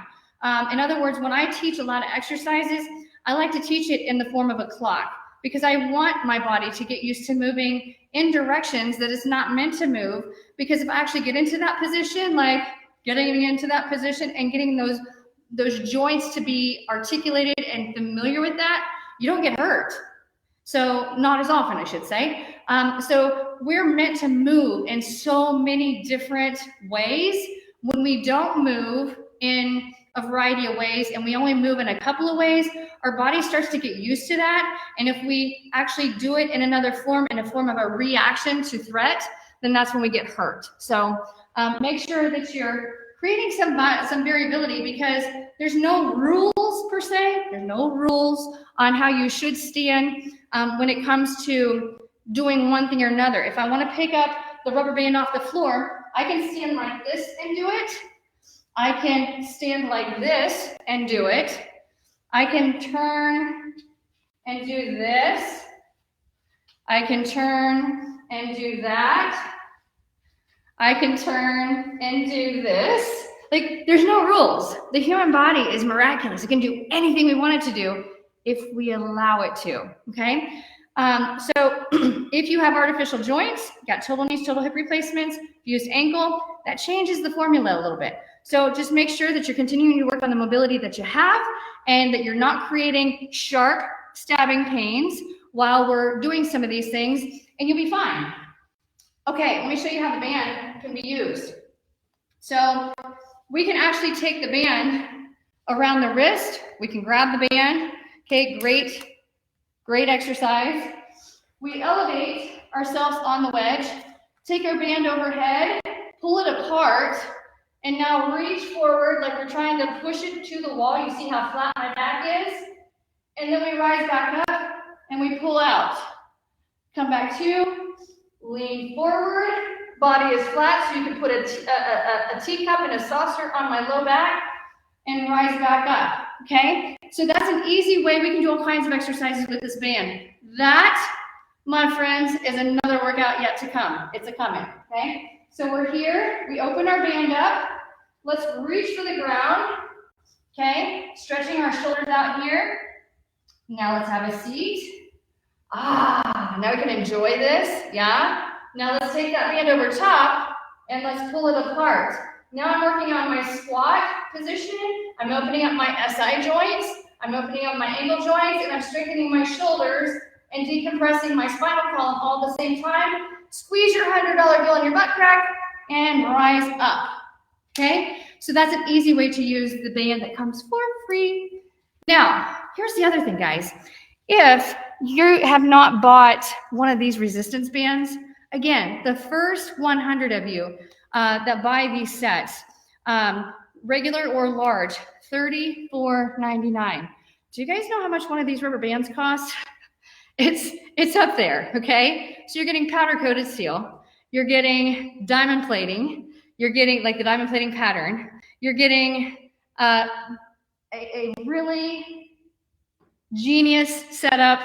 Speaker 1: In other words, when I teach a lot of exercises, I like to teach it in the form of a clock because I want my body to get used to moving in directions that it's not meant to move. Because if I actually get into that position, like getting into that position and getting those joints to be articulated and familiar with that, you don't get hurt. So not as often, I should say. So we're meant to move in so many different ways. When we don't move in a variety of ways and we only move in a couple of ways, our body starts to get used to that. And if we actually do it in another form, in a form of a reaction to threat, then that's when we get hurt. So make sure that you're creating some variability, because there's no rules per se. There's no rules on how you should stand when it comes to doing one thing or another. If I want to pick up the rubber band off the floor, I can stand like this and do it. I can stand like this and do it. I can turn and do this. I can turn and do that. I can turn and do this. Like, there's no rules. The human body is miraculous. It can do anything we want it to do if we allow it to, okay? So if you have artificial joints, got total knees, total hip replacements, fused ankle, that changes the formula a little bit. So just make sure that you're continuing to work on the mobility that you have and that you're not creating sharp stabbing pains while we're doing some of these things, and you'll be fine. Okay, let me show you how the band can be used. So we can actually take the band around the wrist. We can grab the band. Okay, great exercise. We elevate ourselves on the wedge, take our band overhead, pull it apart, and now reach forward like we're trying to push it to the wall. You see how flat my back is? And then we rise back up and we pull out. Come back to, lean forward, body is flat, so you can put a teacup and a saucer on my low back and rise back up, okay? So that's an easy way. We can do all kinds of exercises with this band. That, my friends, is another workout yet to come. It's a coming, okay? So we're here, we open our band up. Let's reach for the ground, okay? Stretching our shoulders out here. Now let's have a seat. Now we can enjoy this, yeah? Now let's take that band over top and let's pull it apart. Now I'm working on my squat position. I'm opening up my SI joints. I'm opening up my ankle joints, and I'm strengthening my shoulders and decompressing my spinal column all at the same time. Squeeze your $100 bill in your butt crack and rise up, okay? So that's an easy way to use the band that comes for free. Now, here's the other thing, guys. If you have not bought one of these resistance bands, again, the first 100 of you that buy these sets, regular or large, $34.99. Do you guys know how much one of these rubber bands costs? It's up there, okay? So you're getting powder coated steel, you're getting diamond plating, you're getting like the diamond plating pattern, you're getting a really genius setup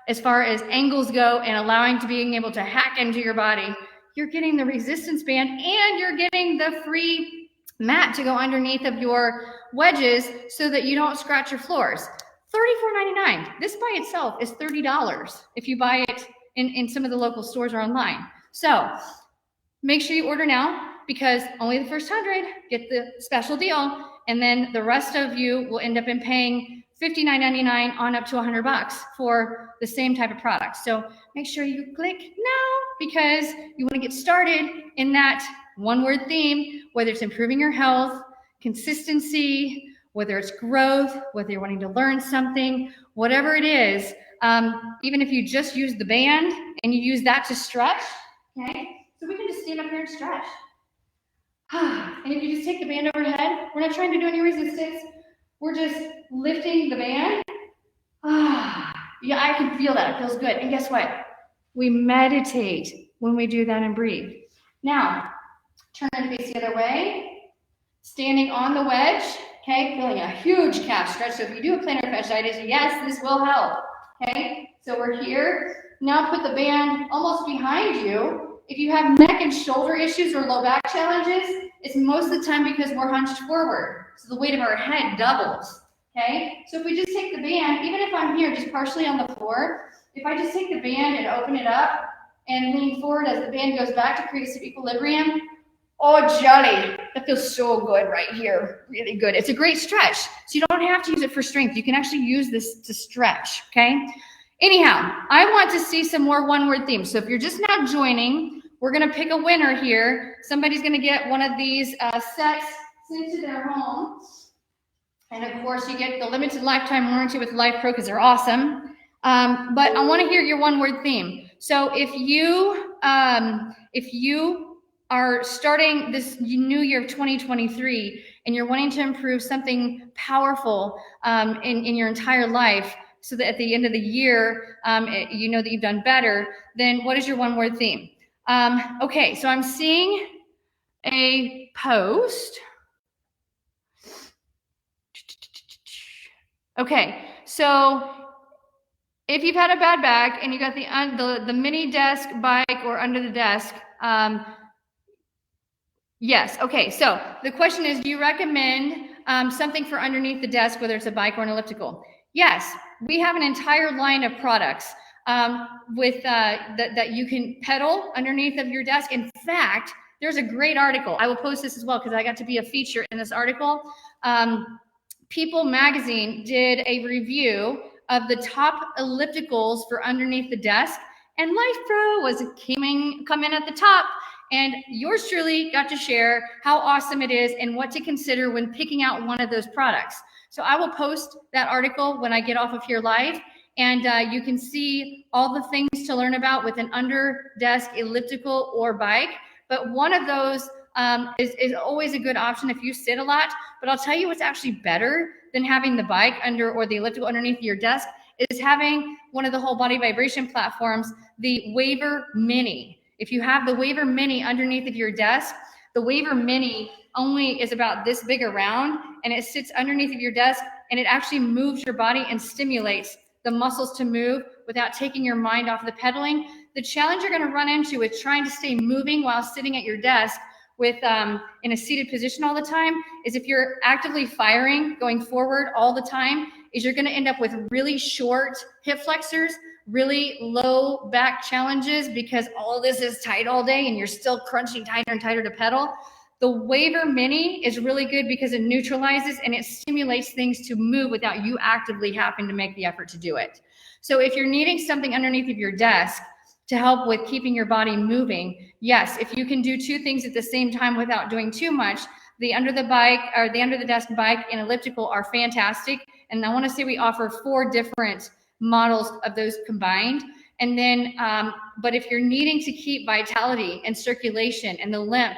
Speaker 1: as far as angles go and allowing to being able to hack into your body. You're getting the resistance band and you're getting the free mat to go underneath of your wedges so that you don't scratch your floors. $34.99. This by itself is $30 if you buy it in some of the local stores or online. So make sure you order now, because only the first 100 get the special deal, and then the rest of you will end up in paying $59.99 on up to $100 for the same type of product. So make sure you click now, because you want to get started in that one-word theme, whether it's improving your health, consistency, whether it's growth, whether you're wanting to learn something, whatever it is. Even if you just use the band and you use that to stretch, okay? So we can just stand up here and stretch. And if you just take the band overhead, we're not trying to do any resistance. We're just lifting the band. Yeah, I can feel that. It feels good. And guess what? We meditate when we do that and breathe. Now, turn and face the other way. Standing on the wedge, okay? Feeling a huge calf stretch. So if you do have plantar fasciitis, yes, this will help, okay? So we're here. Now put the band almost behind you If you have neck and shoulder issues or low back challenges, it's most of the time because we're hunched forward. So the weight of our head doubles, okay? So if we just take the band, even if I'm here just partially on the floor, if I just take the band and open it up and lean forward as the band goes back to create some equilibrium, oh, jolly, that feels so good right here, really good. It's a great stretch, so you don't have to use it for strength. You can actually use this to stretch, okay? Anyhow, I want to see some more one-word themes. So if you're just now joining, we're gonna pick a winner here. Somebody's gonna get one of these sets sent to their home. And of course, you get the limited lifetime warranty with LifePro because they're awesome. But I wanna hear your one-word theme. So if you are starting this new year of 2023 and you're wanting to improve something powerful in your entire life, so that at the end of the year, you know that you've done better, then what is your one-word theme? Okay, so I'm seeing a post. Okay, so if you've had a bad back and you got the mini desk, bike, or under the desk, yes, okay, so the question is, do you recommend something for underneath the desk, whether it's a bike or an elliptical? Yes, we have an entire line of products that you can pedal underneath of your desk. In fact, there's a great article. I will post this as well because I got to be a feature in this article. People magazine did a review of the top ellipticals for underneath the desk, and LifePro was come in at the top. And yours truly got to share how awesome it is and what to consider when picking out one of those products. So I will post that article when I get off of here live, and you can see all the things to learn about with an under desk elliptical or bike. But one of those is always a good option if you sit a lot. But I'll tell you what's actually better than having the bike under or the elliptical underneath your desk is having one of the whole body vibration platforms, the Waver Mini. If you have the Waver Mini underneath of your desk, the Waver Mini only is about this big around, and it sits underneath of your desk, and it actually moves your body and stimulates the muscles to move without taking your mind off the pedaling. The challenge you're going to run into with trying to stay moving while sitting at your desk with in a seated position all the time is if you're actively firing, going forward all the time, is you're going to end up with really short hip flexors, really low back challenges because all of this is tight all day and you're still crunching tighter and tighter to pedal. The Waver Mini is really good because it neutralizes and it stimulates things to move without you actively having to make the effort to do it. So if you're needing something underneath of your desk to help with keeping your body moving, yes, if you can do two things at the same time without doing too much, the under the desk bike and elliptical are fantastic. And I want to say we offer 4 different models of those combined. And then, but if you're needing to keep vitality and circulation and the lymph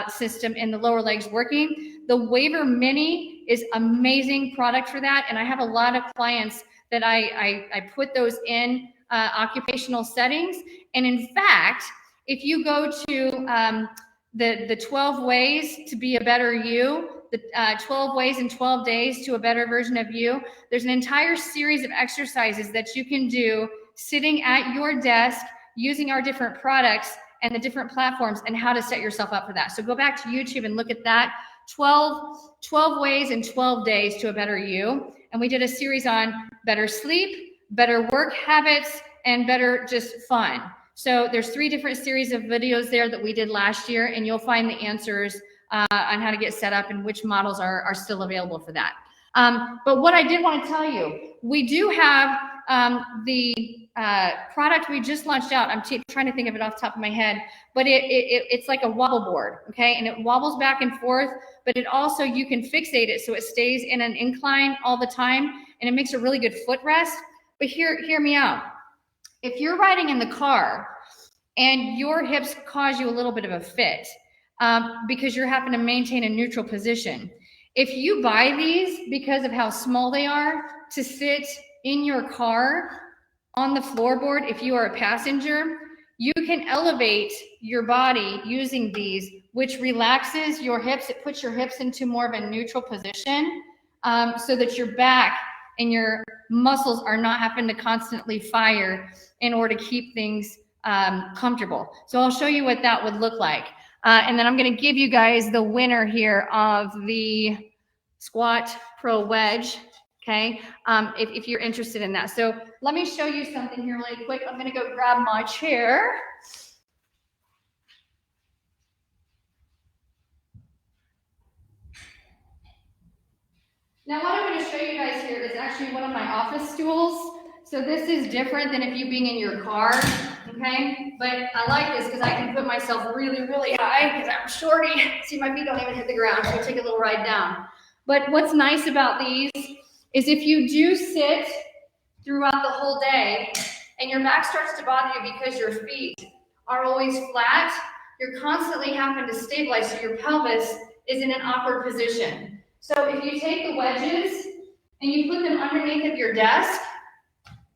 Speaker 1: system in the lower legs working, the Waver Mini is amazing product for that. And I have a lot of clients that I put those in occupational settings. And in fact, if you go to the 12 ways to be a better you, the 12 ways in 12 days to a better version of you, there's an entire series of exercises that you can do sitting at your desk using our different products and the different platforms and how to set yourself up for that. So go back to YouTube and look at that. 12 ways in 12 days to a better you. And we did a series on better sleep, better work habits, and better just fun. So there's 3 different series of videos there that we did last year, and you'll find the answers on how to get set up and which models are still available for that. But what I did want to tell you, we do have the product we just launched out. I'm trying to think of it off the top of my head, but it's like a wobble board, okay? And it wobbles back and forth, but it also, you can fixate it so it stays in an incline all the time, and it makes a really good footrest. But hear me out. If you're riding in the car and your hips cause you a little bit of a fit because you're having to maintain a neutral position, if you buy these because of how small they are to sit in your car on the floorboard, if you are a passenger, you can elevate your body using these, which relaxes your hips. It puts your hips into more of a neutral position so that your back and your muscles are not having to constantly fire in order to keep things comfortable. So I'll show you what that would look like. And then I'm going to give you guys the winner here of the SquatPro Wedge. Okay, if you're interested in that. So let me show you something here really quick. I'm going to go grab my chair. Now what I'm going to show you guys here is actually one of my office stools. So this is different than if you being in your car, okay? But I like this because I can put myself really, really high because I'm shorty. See, my feet don't even hit the ground, so take a little ride down. But what's nice about these is if you do sit throughout the whole day and your back starts to bother you because your feet are always flat, you're constantly having to stabilize so your pelvis is in an awkward position. So if you take the wedges and you put them underneath of your desk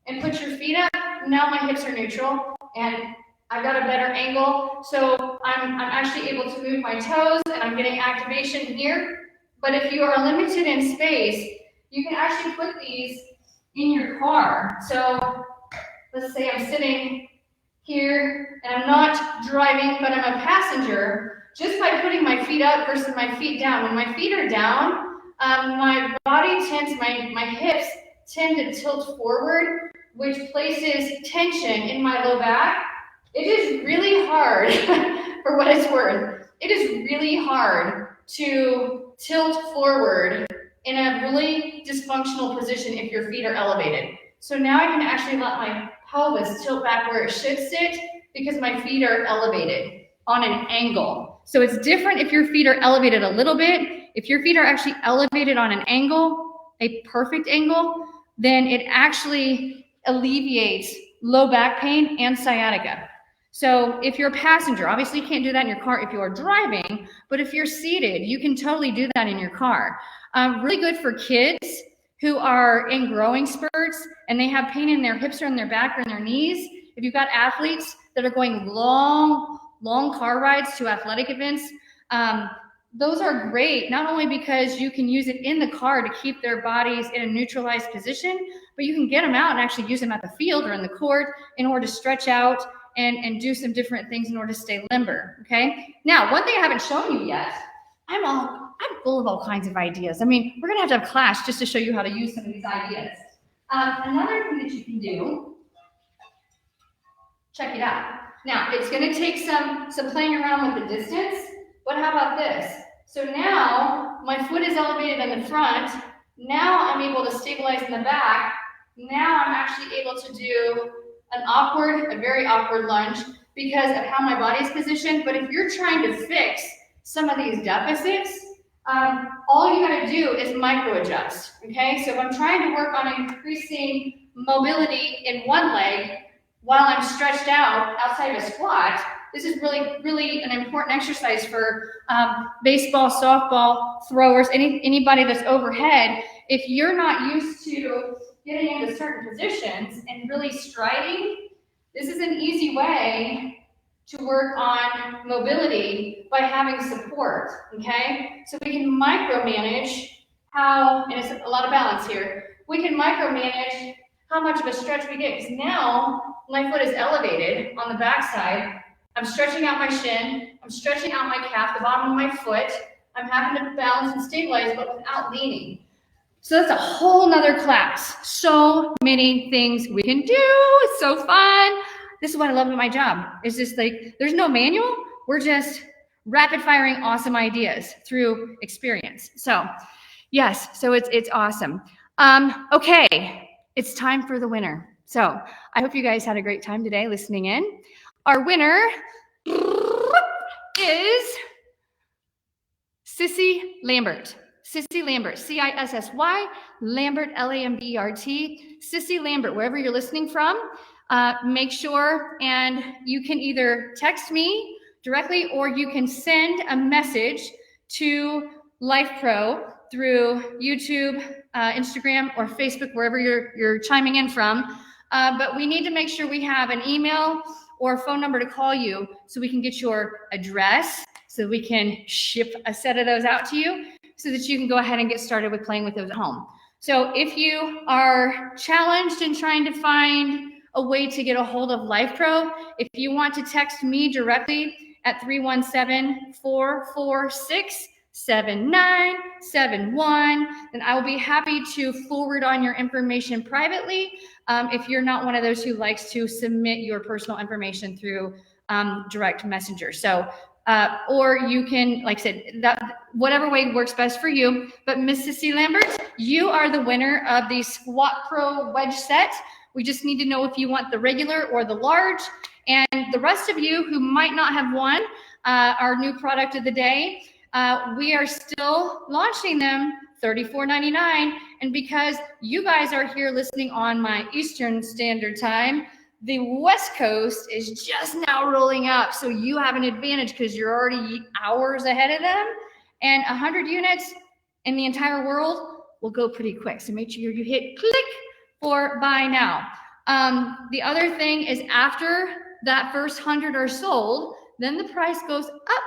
Speaker 1: and put your feet up, now my hips are neutral and I've got a better angle. So I'm actually able to move my toes and I'm getting activation here. But if you are limited in space, you can actually put these in your car. So let's say I'm sitting here and I'm not driving, but I'm a passenger. Just by putting my feet up versus my feet down. When my feet are down, my body tends, my hips tend to tilt forward, which places tension in my low back. It is really hard, for what it's worth, it is really hard to tilt forward in a really dysfunctional position if your feet are elevated. So now I can actually let my pelvis tilt back where it should sit because my feet are elevated on an angle. So it's different if your feet are elevated a little bit. If your feet are actually elevated on an angle, a perfect angle, then it actually alleviates low back pain and sciatica. So if you're a passenger, obviously you can't do that in your car if you're driving, but if you're seated, you can totally do that in your car. Really good for kids who are in growing spurts and they have pain in their hips or in their back or in their knees. If you've got athletes that are going long car rides to athletic events, those are great, not only because you can use it in the car to keep their bodies in a neutralized position, but you can get them out and actually use them at the field or in the court in order to stretch out and do some different things in order to stay limber, okay? Now, one thing I haven't shown you yet, I'm full of all kinds of ideas. I mean, we're gonna have class just to show you how to use some of these ideas. Another thing that you can do, check it out. Now, it's gonna take some playing around with the distance, but how about this? So now, my foot is elevated in the front, now I'm able to stabilize in the back, now I'm actually able to do a very awkward lunge because of how my body's positioned. But if you're trying to fix some of these deficits, all you gotta do is micro adjust, okay? So if I'm trying to work on increasing mobility in one leg while I'm stretched out outside of a squat, this is really, really an important exercise for baseball, softball, throwers, anybody that's overhead. If you're not used to getting into certain positions and really striding, this is an easy way to work on mobility by having support, okay? So we can micromanage and it's a lot of balance here, we can micromanage how much of a stretch we get, because now my foot is elevated on the backside, I'm stretching out my shin, I'm stretching out my calf, the bottom of my foot, I'm having to balance and stabilize, but without leaning. So that's a whole nother class. So many things we can do. It's so fun. This is what I love about my job. It's just like, there's no manual. We're just rapid firing awesome ideas through experience. So yes, so it's awesome. Okay, it's time for the winner. So I hope you guys had a great time today listening in. Our winner is Sissy Lambert. Sissy Lambert, C-I-S-S-Y, Lambert, L-A-M-B-E-R-T. Sissy Lambert, wherever you're listening from, make sure, and you can either text me directly or you can send a message to LifePro through YouTube, Instagram, or Facebook, wherever you're chiming in from. But we need to make sure we have an email or a phone number to call you so we can get your address, so we can ship a set of those out to you, so that you can go ahead and get started with playing with those at home. So if you are challenged in trying to find a way to get a hold of LifePro. If you want to text me directly at 317-446-7971, then I will be happy to forward on your information privately if you're not one of those who likes to submit your personal information through direct messenger. So, or you can, like I said, whatever way works best for you. But Miss Sissy Lambert, you are the winner of the SquatPro wedge set. We just need to know if you want the regular or the large. And the rest of you who might not have won our new product of the day, we are still launching them $34.99. And because you guys are here listening on my Eastern Standard Time, the West Coast is just now rolling up. So you have an advantage because you're already hours ahead of them. And 100 units in the entire world will go pretty quick. So make sure you hit click for buy now. The other thing is after that first 100 are sold, then the price goes up.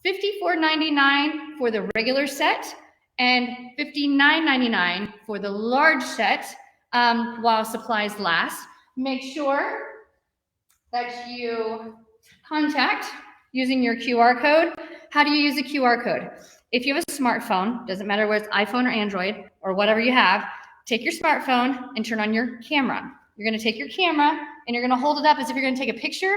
Speaker 1: $54.99 for the regular set and $59.99 for the large set while supplies last. Make sure that you contact using your QR code. How do you use a QR code? If you have a smartphone, doesn't matter whether it's iPhone or Android or whatever you have, take your smartphone and turn on your camera. You're going to take your camera and you're going to hold it up as if you're going to take a picture,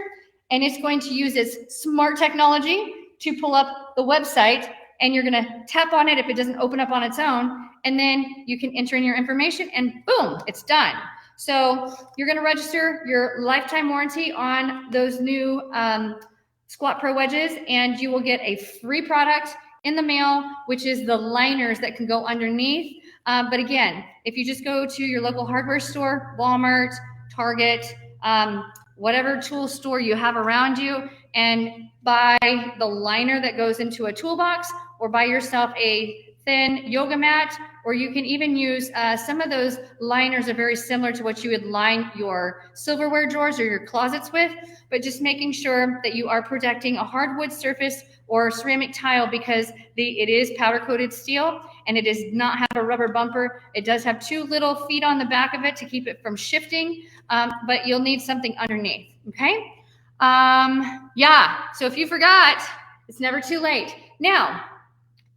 Speaker 1: and it's going to use its smart technology to pull up the website, and you're going to tap on it if it doesn't open up on its own, and then you can enter in your information and boom, it's done. So you're going to register your lifetime warranty on those new SquatPro wedges, and you will get a free product in the mail, which is the liners that can go underneath. But again, if you just go to your local hardware store, Walmart, Target, whatever tool store you have around you, and buy the liner that goes into a toolbox, or buy yourself a thin yoga mat, or you can even use some of those liners are very similar to what you would line your silverware drawers or your closets with, but just making sure that you are protecting a hardwood surface or ceramic tile, because it is powder coated steel and it does not have a rubber bumper. It does have two little feet on the back of it to keep it from shifting, but you'll need something underneath, okay? Yeah, so if you forgot, it's never too late. Now,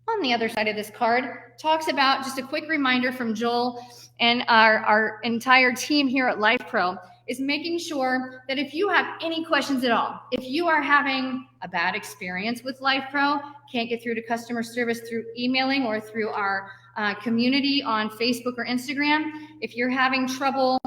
Speaker 1: on the other side of this card, talks about just a quick reminder from Joel and our entire team here at LifePro is making sure that if you have any questions at all, if you are having a bad experience with LifePro, can't get through to customer service through emailing or through our community on Facebook or Instagram, if you're having trouble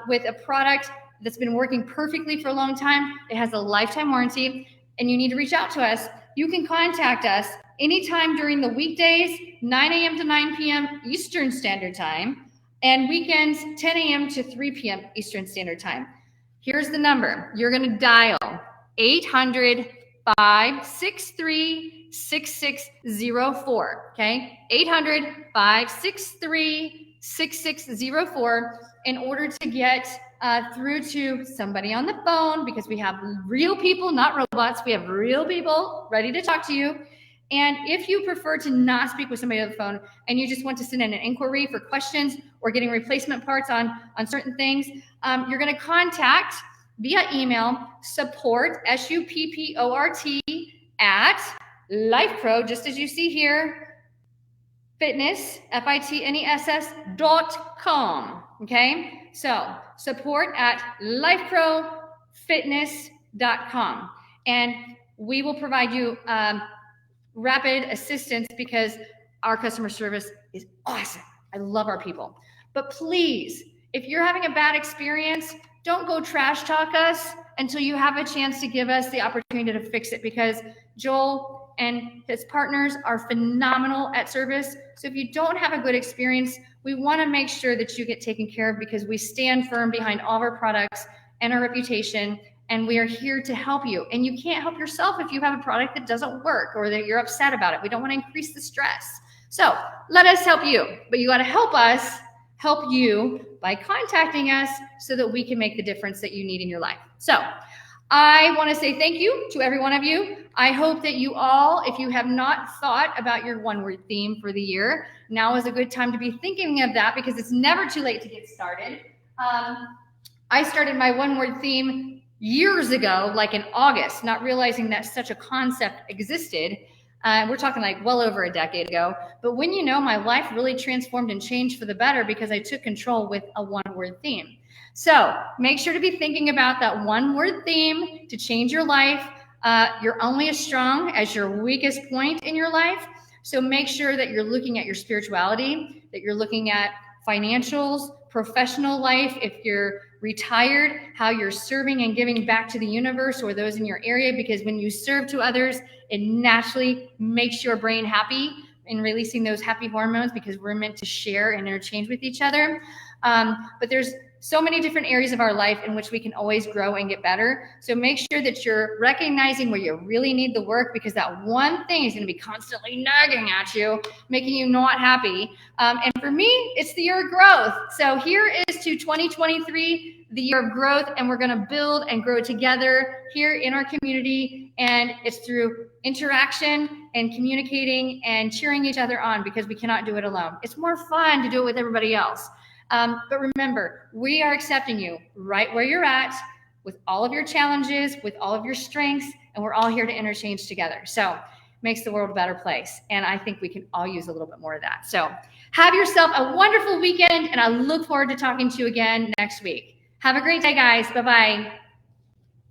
Speaker 1: with a product that's been working perfectly for a long time, it has a lifetime warranty, and you need to reach out to us, you can contact us anytime during the weekdays, 9 a.m. to 9 p.m. Eastern Standard Time, and weekends, 10 a.m. to 3 p.m. Eastern Standard Time. Here's the number. You're going to dial 800-563-6604, okay? 800-563-6604 in order to get through to somebody on the phone, because we have real people, not robots. We have real people ready to talk to you. And if you prefer to not speak with somebody on the phone and you just want to send in an inquiry for questions or getting replacement parts on certain things, you're going to contact via email support, SUPPORT, at LifePro, just as you see here, fitness, FITNESS.com. Okay, so support at lifeprofitness.com, and we will provide you rapid assistance because our customer service is awesome. I love our people. But please, if you're having a bad experience, don't go trash talk us until you have a chance to give us the opportunity to fix it, because Joel and his partners are phenomenal at service. So if you don't have a good experience, we want to make sure that you get taken care of, because we stand firm behind all of our products and our reputation, and we are here to help you. And you can't help yourself if you have a product that doesn't work or that you're upset about it. We don't want to increase the stress. So let us help you, but you got to help us help you by contacting us so that we can make the difference that you need in your life. So I want to say thank you to every one of you. I hope that you all, if you have not thought about your one-word theme for the year, now is a good time to be thinking of that, because it's never too late to get started. I started my one word theme years ago, like in August, not realizing that such a concept existed. We're talking like well over a decade ago. But when you know, my life really transformed and changed for the better because I took control with a one word theme. So make sure to be thinking about that one word theme to change your life. You're only as strong as your weakest point in your life. So make sure that you're looking at your spirituality, that you're looking at financials, professional life, if you're retired, how you're serving and giving back to the universe or those in your area, because when you serve to others, it naturally makes your brain happy in releasing those happy hormones because we're meant to share and interchange with each other. But there's so many different areas of our life in which we can always grow and get better. So make sure that you're recognizing where you really need the work, because that one thing is going to be constantly nagging at you, making you not happy. And for me, it's the year of growth. So here is to 2023, the year of growth, and we're going to build and grow together here in our community. And it's through interaction and communicating and cheering each other on, because we cannot do it alone. It's more fun to do it with everybody else. But remember, we are accepting you right where you're at, with all of your challenges, with all of your strengths, and we're all here to interchange together. So makes the world a better place. And I think we can all use a little bit more of that. So have yourself a wonderful weekend, and I look forward to talking to you again next week. Have a great day, guys. Bye-bye.